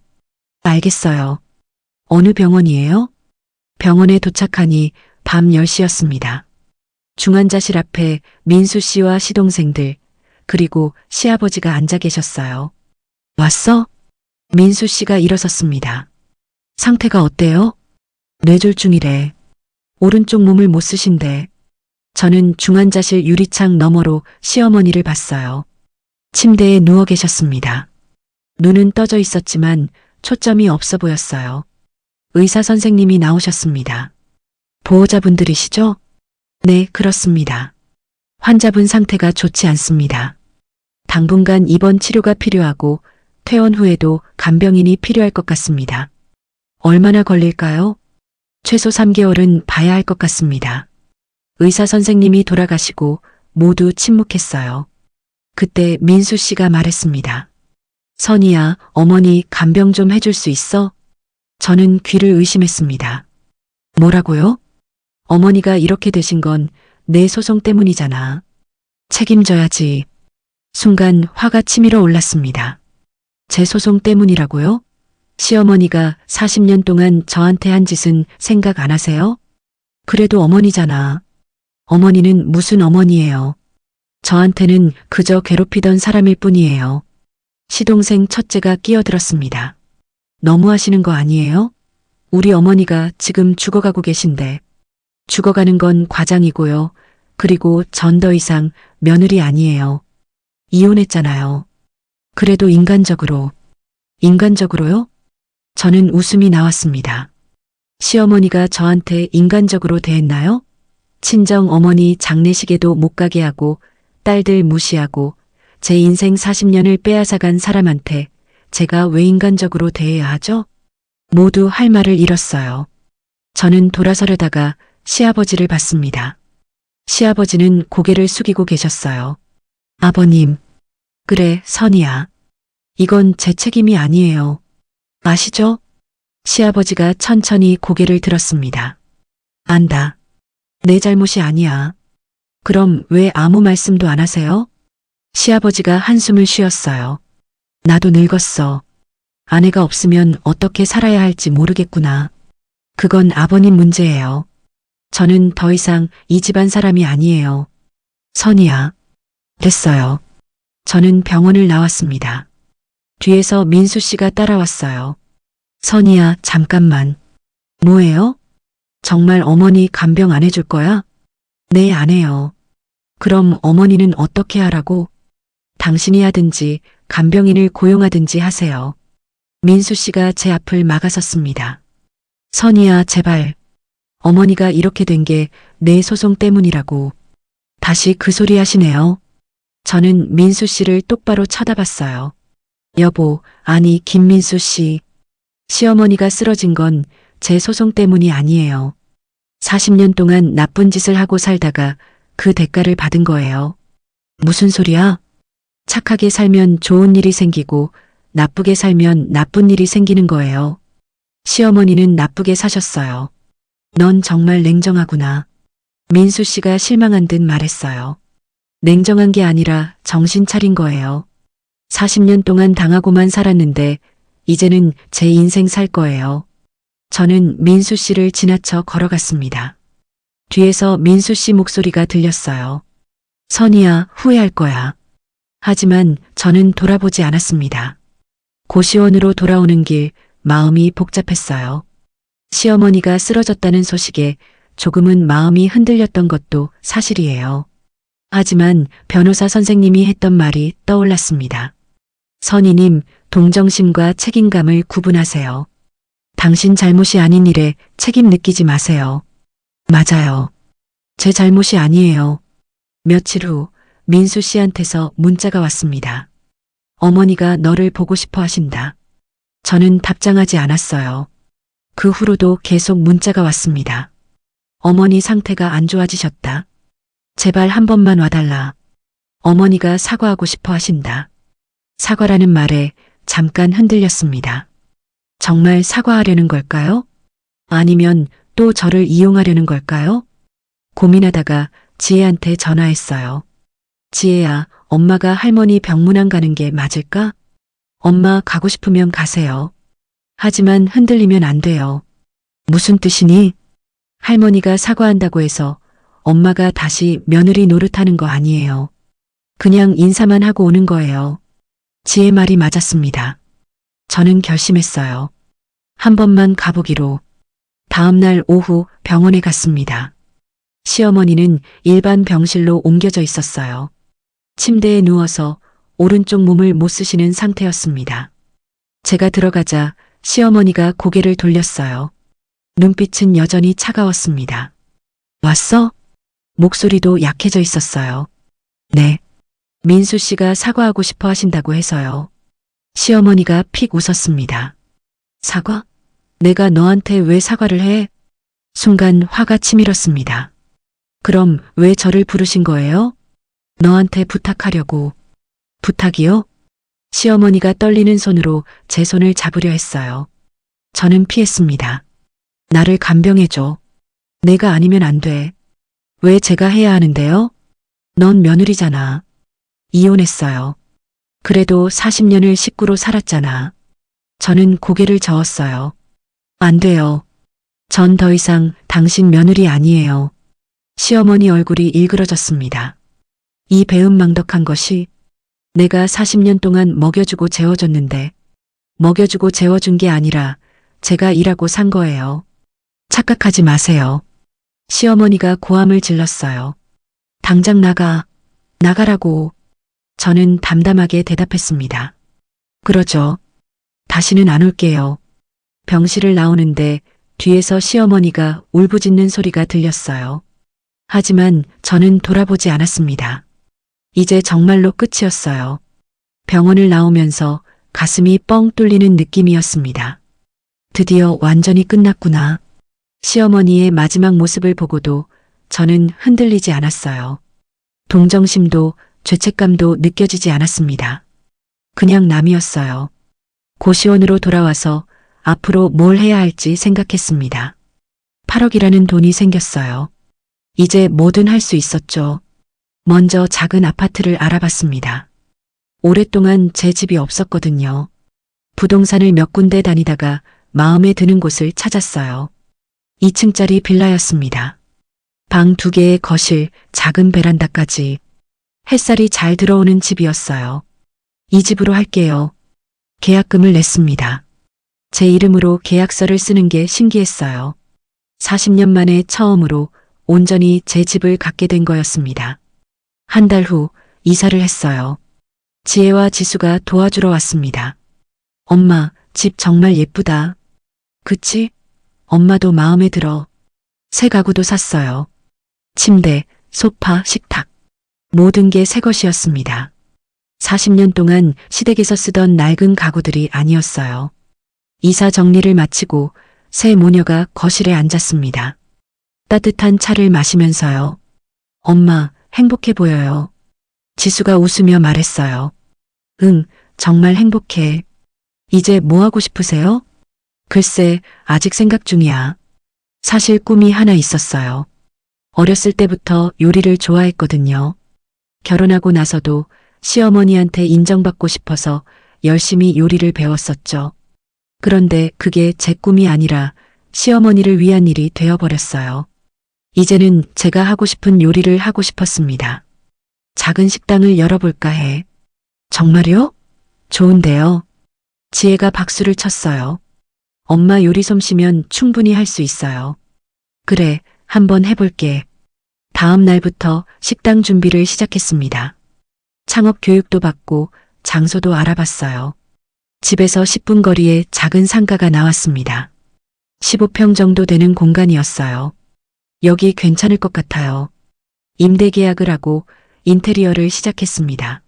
알겠어요. 어느 병원이에요? 병원에 도착하니 밤 10시였습니다. 중환자실 앞에 민수 씨와 시동생들, 그리고 시아버지가 앉아 계셨어요. 왔어? 민수 씨가 일어섰습니다. 상태가 어때요? 뇌졸중이래. 오른쪽 몸을 못 쓰신대. 저는 중환자실 유리창 너머로 시어머니를 봤어요. 침대에 누워 계셨습니다. 눈은 떠져 있었지만 초점이 없어 보였어요. 의사 선생님이 나오셨습니다. 보호자분들이시죠? 네, 그렇습니다. 환자분 상태가 좋지 않습니다. 당분간 입원 치료가 필요하고 퇴원 후에도 간병인이 필요할 것 같습니다. 얼마나 걸릴까요? 최소 3개월은 봐야 할 것 같습니다. 의사 선생님이 돌아가시고 모두 침묵했어요. 그때 민수 씨가 말했습니다. 선희야, 어머니 간병 좀 해줄 수 있어? 저는 귀를 의심했습니다. 뭐라고요? 어머니가 이렇게 되신 건 내 소송 때문이잖아. 책임져야지. 순간 화가 치밀어 올랐습니다. 제 소송 때문이라고요? 시어머니가 40년 동안 저한테 한 짓은 생각 안 하세요? 그래도 어머니잖아. 어머니는 무슨 어머니예요. 저한테는 그저 괴롭히던 사람일 뿐이에요. 시동생 첫째가 끼어들었습니다. 너무하시는 거 아니에요? 우리 어머니가 지금 죽어가고 계신데. 죽어가는 건 과장이고요. 그리고 전 더 이상 며느리 아니에요. 이혼했잖아요. 그래도 인간적으로요? 저는 웃음이 나왔습니다. 시어머니가 저한테 인간적으로 대했나요? 친정 어머니 장례식에도 못 가게 하고 딸들 무시하고 제 인생 40년을 빼앗아간 사람한테 제가 왜 인간적으로 대해야 하죠? 모두 할 말을 잃었어요. 저는 돌아서려다가 시아버지를 봤습니다. 시아버지는 고개를 숙이고 계셨어요. 아버님. 그래, 선이야. 이건 제 책임이 아니에요. 아시죠? 시아버지가 천천히 고개를 들었습니다. 안다. 내 잘못이 아니야. 그럼 왜 아무 말씀도 안 하세요? 시아버지가 한숨을 쉬었어요. 나도 늙었어. 아내가 없으면 어떻게 살아야 할지 모르겠구나. 그건 아버님 문제예요. 저는 더 이상 이 집안 사람이 아니에요. 선이야. 됐어요. 저는 병원을 나왔습니다. 뒤에서 민수 씨가 따라왔어요. 선이야, 잠깐만. 뭐예요? 정말 어머니 간병 안 해줄 거야? 네, 안 해요. 그럼 어머니는 어떻게 하라고? 당신이 하든지 간병인을 고용하든지 하세요. 민수 씨가 제 앞을 막아섰습니다. 선희야, 제발. 어머니가 이렇게 된 게 내 소송 때문이라고. 다시 그 소리 하시네요. 저는 민수 씨를 똑바로 쳐다봤어요. 여보, 아니, 김민수 씨. 시어머니가 쓰러진 건 제 소송 때문이 아니에요. 40년 동안 나쁜 짓을 하고 살다가 그 대가를 받은 거예요. 무슨 소리야? 착하게 살면 좋은 일이 생기고 나쁘게 살면 나쁜 일이 생기는 거예요. 시어머니는 나쁘게 사셨어요. 넌 정말 냉정하구나. 민수 씨가 실망한 듯 말했어요. 냉정한 게 아니라 정신 차린 거예요. 40년 동안 당하고만 살았는데 이제는 제 인생 살 거예요. 저는 민수 씨를 지나쳐 걸어갔습니다. 뒤에서 민수 씨 목소리가 들렸어요. 선희야, 후회할 거야. 하지만 저는 돌아보지 않았습니다. 고시원으로 돌아오는 길 마음이 복잡했어요. 시어머니가 쓰러졌다는 소식에 조금은 마음이 흔들렸던 것도 사실이에요. 하지만 변호사 선생님이 했던 말이 떠올랐습니다. 선희님, 동정심과 책임감을 구분하세요. 당신 잘못이 아닌 일에 책임 느끼지 마세요. 맞아요. 제 잘못이 아니에요. 며칠 후 민수 씨한테서 문자가 왔습니다. 어머니가 너를 보고 싶어 하신다. 저는 답장하지 않았어요. 그 후로도 계속 문자가 왔습니다. 어머니 상태가 안 좋아지셨다. 제발 한 번만 와달라. 어머니가 사과하고 싶어 하신다. 사과라는 말에 잠깐 흔들렸습니다. 정말 사과하려는 걸까요? 아니면 또 저를 이용하려는 걸까요? 고민하다가 지혜한테 전화했어요. 지혜야, 엄마가 할머니 병문안 가는 게 맞을까? 엄마 가고 싶으면 가세요. 하지만 흔들리면 안 돼요. 무슨 뜻이니? 할머니가 사과한다고 해서 엄마가 다시 며느리 노릇하는 거 아니에요. 그냥 인사만 하고 오는 거예요. 지혜 말이 맞았습니다. 저는 결심했어요. 한 번만 가보기로. 다음 날 오후 병원에 갔습니다. 시어머니는 일반 병실로 옮겨져 있었어요. 침대에 누워서 오른쪽 몸을 못 쓰시는 상태였습니다. 제가 들어가자 시어머니가 고개를 돌렸어요. 눈빛은 여전히 차가웠습니다. 왔어? 목소리도 약해져 있었어요. 네. 민수 씨가 사과하고 싶어 하신다고 해서요. 시어머니가 픽 웃었습니다. 사과? 내가 너한테 왜 사과를 해? 순간 화가 치밀었습니다. 그럼 왜 저를 부르신 거예요? 너한테 부탁하려고. 부탁이요? 시어머니가 떨리는 손으로 제 손을 잡으려 했어요. 저는 피했습니다. 나를 간병해줘. 내가 아니면 안 돼. 왜 제가 해야 하는데요? 넌 며느리잖아. 이혼했어요. 그래도 40년을 식구로 살았잖아. 저는 고개를 저었어요. 안 돼요. 전 더 이상 당신 며느리 아니에요. 시어머니 얼굴이 일그러졌습니다. 이 배은망덕한 것이 내가 40년 동안 먹여주고 재워줬는데 먹여주고 재워준 게 아니라 제가 일하고 산 거예요. 착각하지 마세요. 시어머니가 고함을 질렀어요. 당장 나가. 나가라고. 저는 담담하게 대답했습니다. 그러죠. 다시는 안 올게요. 병실을 나오는데 뒤에서 시어머니가 울부짖는 소리가 들렸어요. 하지만 저는 돌아보지 않았습니다. 이제 정말로 끝이었어요. 병원을 나오면서 가슴이 뻥 뚫리는 느낌이었습니다. 드디어 완전히 끝났구나. 시어머니의 마지막 모습을 보고도 저는 흔들리지 않았어요. 동정심도 죄책감도 느껴지지 않았습니다. 그냥 남이었어요. 고시원으로 돌아와서 앞으로 뭘 해야 할지 생각했습니다. 8억이라는 돈이 생겼어요. 이제 뭐든 할 수 있었죠. 먼저 작은 아파트를 알아봤습니다. 오랫동안 제 집이 없었거든요. 부동산을 몇 군데 다니다가 마음에 드는 곳을 찾았어요. 2층짜리 빌라였습니다. 방 2개의 거실, 작은 베란다까지. 햇살이 잘 들어오는 집이었어요. 이 집으로 할게요. 계약금을 냈습니다. 제 이름으로 계약서를 쓰는 게 신기했어요. 40년 만에 처음으로 온전히 제 집을 갖게 된 거였습니다. 한 달 후 이사를 했어요. 지혜와 지수가 도와주러 왔습니다. 엄마, 집 정말 예쁘다. 그치? 엄마도 마음에 들어. 새 가구도 샀어요. 침대, 소파, 식탁. 모든 게 새 것이었습니다. 40년 동안 시댁에서 쓰던 낡은 가구들이 아니었어요. 이사 정리를 마치고 새 모녀가 거실에 앉았습니다. 따뜻한 차를 마시면서요. 엄마, 행복해 보여요. 지수가 웃으며 말했어요. 응, 정말 행복해. 이제 뭐 하고 싶으세요? 글쎄, 아직 생각 중이야. 사실 꿈이 하나 있었어요. 어렸을 때부터 요리를 좋아했거든요. 결혼하고 나서도 시어머니한테 인정받고 싶어서 열심히 요리를 배웠었죠. 그런데 그게 제 꿈이 아니라 시어머니를 위한 일이 되어버렸어요. 이제는 제가 하고 싶은 요리를 하고 싶었습니다. 작은 식당을 열어볼까 해. 정말요? 좋은데요. 지혜가 박수를 쳤어요. 엄마 요리 솜씨면 충분히 할 수 있어요. 그래, 한번 해볼게. 다음 날부터 식당 준비를 시작했습니다. 창업 교육도 받고 장소도 알아봤어요. 집에서 10분 거리에 작은 상가가 나왔습니다. 15평 정도 되는 공간이었어요. 여기 괜찮을 것 같아요. 임대 계약을 하고 인테리어를 시작했습니다.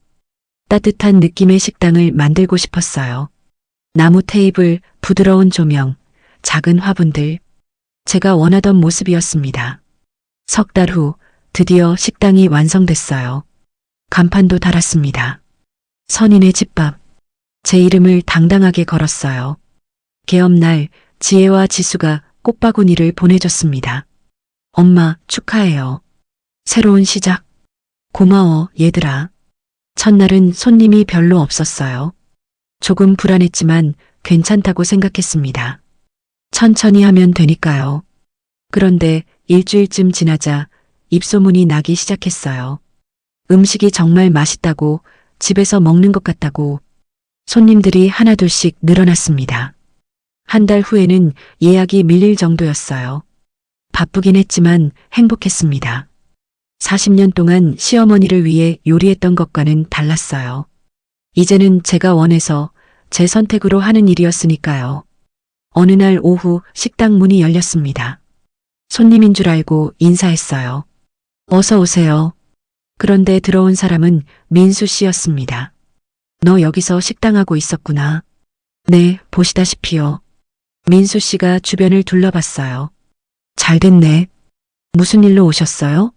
따뜻한 느낌의 식당을 만들고 싶었어요. 나무 테이블, 부드러운 조명, 작은 화분들. 제가 원하던 모습이었습니다. 석 달 후 드디어 식당이 완성됐어요. 간판도 달았습니다. 선인의 집밥. 제 이름을 당당하게 걸었어요. 개업날 지혜와 지수가 꽃바구니를 보내줬습니다. 엄마, 축하해요. 새로운 시작. 고마워, 얘들아. 첫날은 손님이 별로 없었어요. 조금 불안했지만 괜찮다고 생각했습니다. 천천히 하면 되니까요. 그런데 일주일쯤 지나자 입소문이 나기 시작했어요. 음식이 정말 맛있다고, 집에서 먹는 것 같다고. 손님들이 하나둘씩 늘어났습니다. 한 달 후에는 예약이 밀릴 정도였어요. 바쁘긴 했지만 행복했습니다. 40년 동안 시어머니를 위해 요리했던 것과는 달랐어요. 이제는 제가 원해서 제 선택으로 하는 일이었으니까요. 어느 날 오후 식당 문이 열렸습니다. 손님인 줄 알고 인사했어요. 어서 오세요. 그런데 들어온 사람은 민수 씨였습니다. 너 여기서 식당하고 있었구나. 네, 보시다시피요. 민수 씨가 주변을 둘러봤어요. 잘 됐네. 무슨 일로 오셨어요?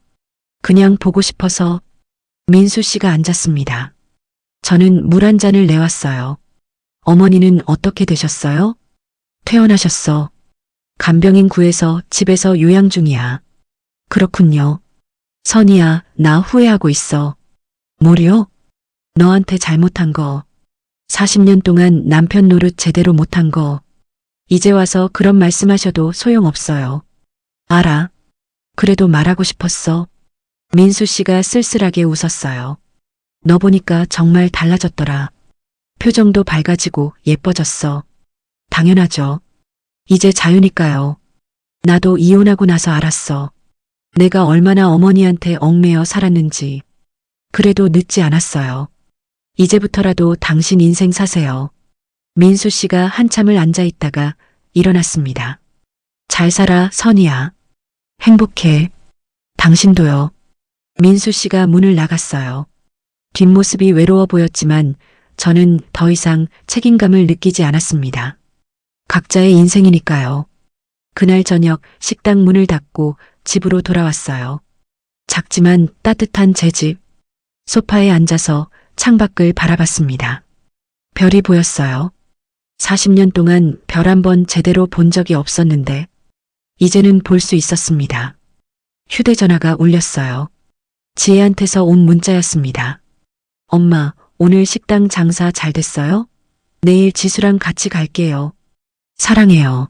그냥 보고 싶어서. 민수 씨가 앉았습니다. 저는 물 한 잔을 내왔어요. 어머니는 어떻게 되셨어요? 퇴원하셨어. 간병인 구해서 집에서 요양 중이야. 그렇군요. 선이야, 나 후회하고 있어. 뭐요? 너한테 잘못한 거. 40년 동안 남편 노릇 제대로 못한 거. 이제 와서 그런 말씀하셔도 소용없어요. 알아. 그래도 말하고 싶었어. 민수 씨가 쓸쓸하게 웃었어요. 너 보니까 정말 달라졌더라. 표정도 밝아지고 예뻐졌어. 당연하죠. 이제 자유니까요. 나도 이혼하고 나서 알았어. 내가 얼마나 어머니한테 얽매여 살았는지. 그래도 늦지 않았어요. 이제부터라도 당신 인생 사세요. 민수 씨가 한참을 앉아 있다가 일어났습니다. 잘 살아, 선이야. 행복해. 당신도요. 민수 씨가 문을 나갔어요. 뒷모습이 외로워 보였지만 저는 더 이상 책임감을 느끼지 않았습니다. 각자의 인생이니까요. 그날 저녁 식당 문을 닫고 집으로 돌아왔어요. 작지만 따뜻한 제 집. 소파에 앉아서 창밖을 바라봤습니다. 별이 보였어요. 40년 동안 별 한 번 제대로 본 적이 없었는데 이제는 볼 수 있었습니다. 휴대전화가 울렸어요. 지혜한테서 온 문자였습니다. 엄마, 오늘 식당 장사 잘 됐어요? 내일 지수랑 같이 갈게요. 사랑해요.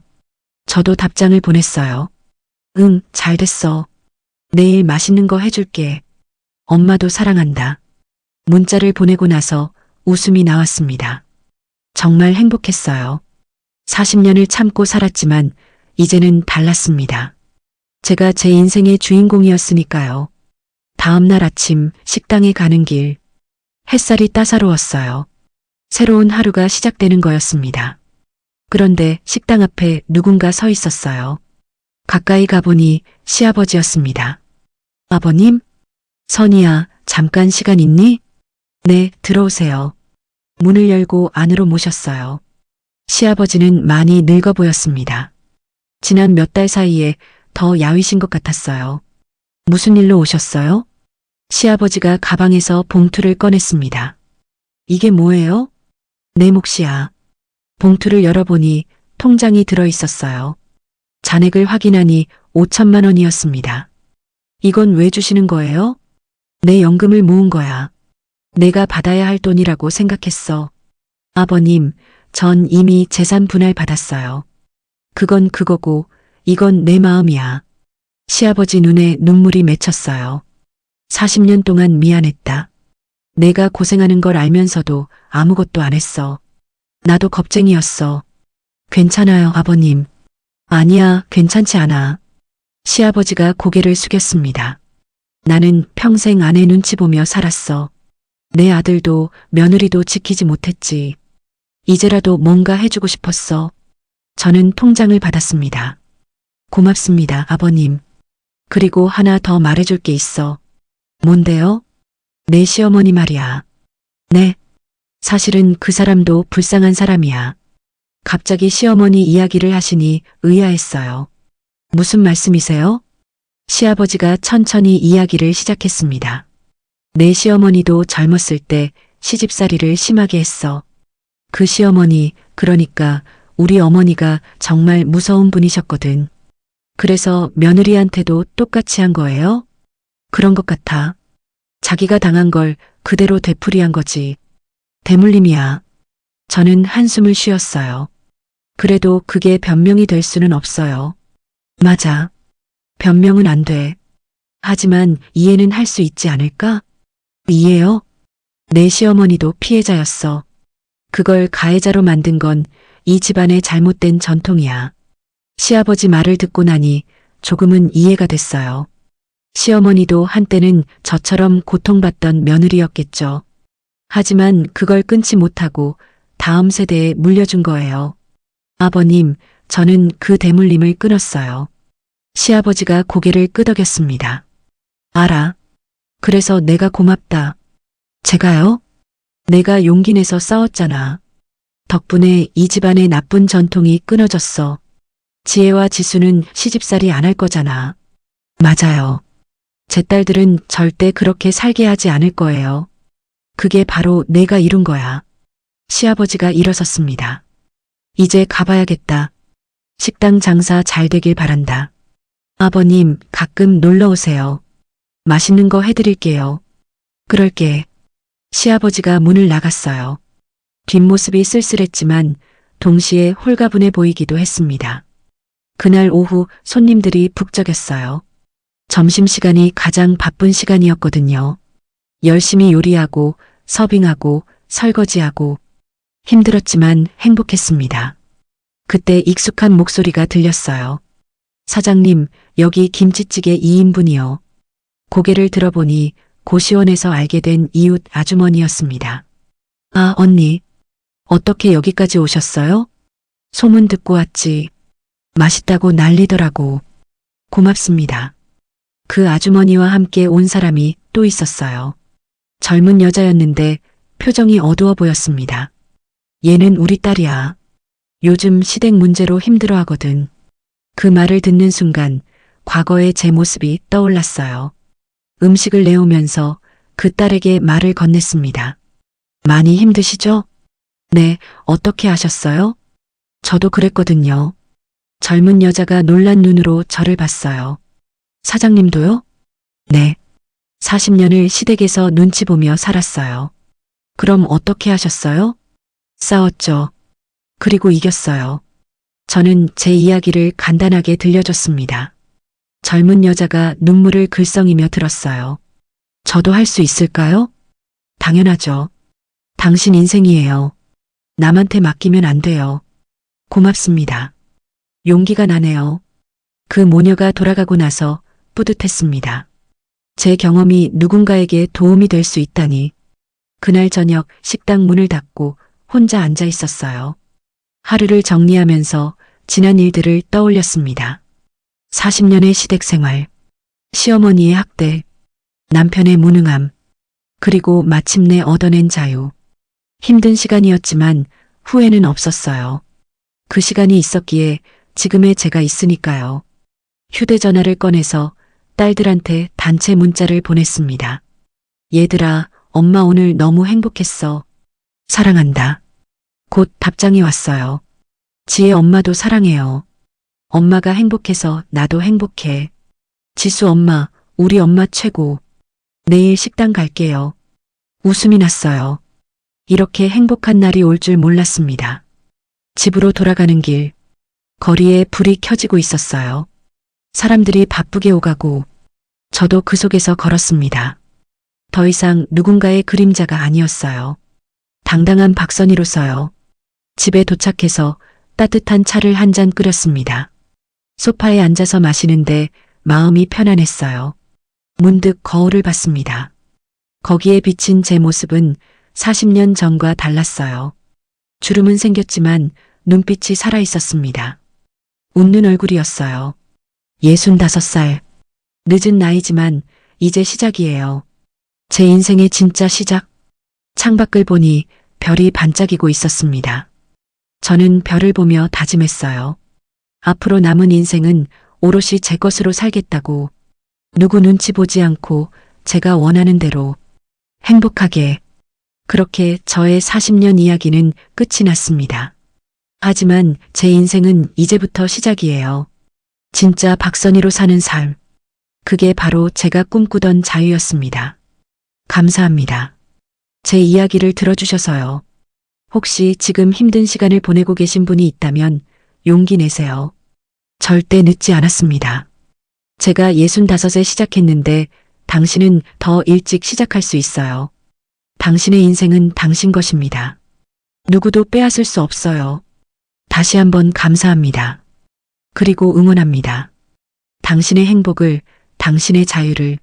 저도 답장을 보냈어요. 응, 잘 됐어. 내일 맛있는 거 해줄게. 엄마도 사랑한다. 문자를 보내고 나서 웃음이 나왔습니다. 정말 행복했어요. 40년을 참고 살았지만 이제는 달랐습니다. 제가 제 인생의 주인공이었으니까요. 다음 날 아침 식당에 가는 길. 햇살이 따사로웠어요. 새로운 하루가 시작되는 거였습니다. 그런데 식당 앞에 누군가 서 있었어요. 가까이 가보니 시아버지였습니다. 아버님? 선이야, 잠깐 시간 있니? 네, 들어오세요. 문을 열고 안으로 모셨어요. 시아버지는 많이 늙어 보였습니다. 지난 몇 달 사이에 더 야위신 것 같았어요. 무슨 일로 오셨어요? 시아버지가 가방에서 봉투를 꺼냈습니다. 이게 뭐예요? 내 몫이야. 봉투를 열어보니 통장이 들어 있었어요. 잔액을 확인하니 5천만 원이었습니다. 이건 왜 주시는 거예요? 내 연금을 모은 거야. 내가 받아야 할 돈이라고 생각했어. 아버님, 전 이미 재산 분할 받았어요. 그건 그거고, 이건 내 마음이야. 시아버지 눈에 눈물이 맺혔어요. 40년 동안 미안했다. 내가 고생하는 걸 알면서도 아무것도 안 했어. 나도 겁쟁이였어. 괜찮아요, 아버님. 아니야, 괜찮지 않아. 시아버지가 고개를 숙였습니다. 나는 평생 아내 눈치 보며 살았어. 내 아들도 며느리도 지키지 못했지. 이제라도 뭔가 해주고 싶었어. 저는 통장을 받았습니다. 고맙습니다, 아버님. 그리고 하나 더 말해줄 게 있어. 뭔데요? 내 시어머니 말이야. 네. 사실은 그 사람도 불쌍한 사람이야. 갑자기 시어머니 이야기를 하시니 의아했어요. 무슨 말씀이세요? 시아버지가 천천히 이야기를 시작했습니다. 내 시어머니도 젊었을 때 시집살이를 심하게 했어. 그 시어머니, 그러니까 우리 어머니가 정말 무서운 분이셨거든. 그래서 며느리한테도 똑같이 한 거예요? 그런 것 같아. 자기가 당한 걸 그대로 되풀이한 거지. 대물림이야. 저는 한숨을 쉬었어요. 그래도 그게 변명이 될 수는 없어요. 맞아. 변명은 안 돼. 하지만 이해는 할 수 있지 않을까? 이해요? 내 시어머니도 피해자였어. 그걸 가해자로 만든 건 이 집안의 잘못된 전통이야. 시아버지 말을 듣고 나니 조금은 이해가 됐어요. 시어머니도 한때는 저처럼 고통받던 며느리였겠죠. 하지만 그걸 끊지 못하고 다음 세대에 물려준 거예요. 아버님, 저는 그 대물림을 끊었어요. 시아버지가 고개를 끄덕였습니다. 알아. 그래서 내가 고맙다. 제가요? 내가 용기 내서 싸웠잖아. 덕분에 이 집안의 나쁜 전통이 끊어졌어. 지혜와 지수는 시집살이 안 할 거잖아. 맞아요. 제 딸들은 절대 그렇게 살게 하지 않을 거예요. 그게 바로 내가 이룬 거야. 시아버지가 일어섰습니다. 이제 가봐야겠다. 식당 장사 잘 되길 바란다. 아버님, 가끔 놀러 오세요. 맛있는 거 해드릴게요. 그럴게. 시아버지가 문을 나갔어요. 뒷모습이 쓸쓸했지만 동시에 홀가분해 보이기도 했습니다. 그날 오후 손님들이 북적였어요. 점심시간이 가장 바쁜 시간이었거든요. 열심히 요리하고 서빙하고 설거지하고 힘들었지만 행복했습니다. 그때 익숙한 목소리가 들렸어요. 사장님, 여기 김치찌개 2인분이요. 고개를 들어보니 고시원에서 알게 된 이웃 아주머니였습니다. 아, 언니. 어떻게 여기까지 오셨어요? 소문 듣고 왔지. 맛있다고 난리더라고. 고맙습니다. 그 아주머니와 함께 온 사람이 또 있었어요. 젊은 여자였는데 표정이 어두워 보였습니다. 얘는 우리 딸이야. 요즘 시댁 문제로 힘들어하거든. 그 말을 듣는 순간 과거의 제 모습이 떠올랐어요. 음식을 내오면서 그 딸에게 말을 건넸습니다. 많이 힘드시죠? 네, 어떻게 아셨어요? 저도 그랬거든요. 젊은 여자가 놀란 눈으로 저를 봤어요. 사장님도요? 네. 40년을 시댁에서 눈치 보며 살았어요. 그럼 어떻게 하셨어요? 싸웠죠. 그리고 이겼어요. 저는 제 이야기를 간단하게 들려줬습니다. 젊은 여자가 눈물을 글썽이며 들었어요. 저도 할 수 있을까요? 당연하죠. 당신 인생이에요. 남한테 맡기면 안 돼요. 고맙습니다. 용기가 나네요. 그 모녀가 돌아가고 나서 뿌듯했습니다. 제 경험이 누군가에게 도움이 될 수 있다니. 그날 저녁 식당 문을 닫고 혼자 앉아 있었어요. 하루를 정리하면서 지난 일들을 떠올렸습니다. 40년의 시댁 생활, 시어머니의 학대, 남편의 무능함, 그리고 마침내 얻어낸 자유. 힘든 시간이었지만 후회는 없었어요. 그 시간이 있었기에 지금의 제가 있으니까요. 휴대전화를 꺼내서 딸들한테 단체 문자를 보냈습니다. 얘들아, 엄마 오늘 너무 행복했어. 사랑한다. 곧 답장이 왔어요. 지혜 엄마도 사랑해요. 엄마가 행복해서 나도 행복해. 지수 엄마, 우리 엄마 최고. 내일 식당 갈게요. 웃음이 났어요. 이렇게 행복한 날이 올 줄 몰랐습니다. 집으로 돌아가는 길, 거리에 불이 켜지고 있었어요. 사람들이 바쁘게 오가고 저도 그 속에서 걸었습니다. 더 이상 누군가의 그림자가 아니었어요. 당당한 박선희로서요. 집에 도착해서 따뜻한 차를 한 잔 끓였습니다. 소파에 앉아서 마시는데 마음이 편안했어요. 문득 거울을 봤습니다. 거기에 비친 제 모습은 40년 전과 달랐어요. 주름은 생겼지만 눈빛이 살아있었습니다. 웃는 얼굴이었어요. 65살. 늦은 나이지만 이제 시작이에요. 제 인생의 진짜 시작. 창밖을 보니 별이 반짝이고 있었습니다. 저는 별을 보며 다짐했어요. 앞으로 남은 인생은 오롯이 제 것으로 살겠다고. 누구 눈치 보지 않고 제가 원하는 대로 행복하게. 그렇게 저의 40년 이야기는 끝이 났습니다. 하지만 제 인생은 이제부터 시작이에요. 진짜 박선희로 사는 삶. 그게 바로 제가 꿈꾸던 자유였습니다. 감사합니다. 제 이야기를 들어주셔서요. 혹시 지금 힘든 시간을 보내고 계신 분이 있다면 용기 내세요. 절대 늦지 않았습니다. 제가 65에 시작했는데 당신은 더 일찍 시작할 수 있어요. 당신의 인생은 당신 것입니다. 누구도 빼앗을 수 없어요. 다시 한번 감사합니다. 그리고 응원합니다. 당신의 행복을, 당신의 자유를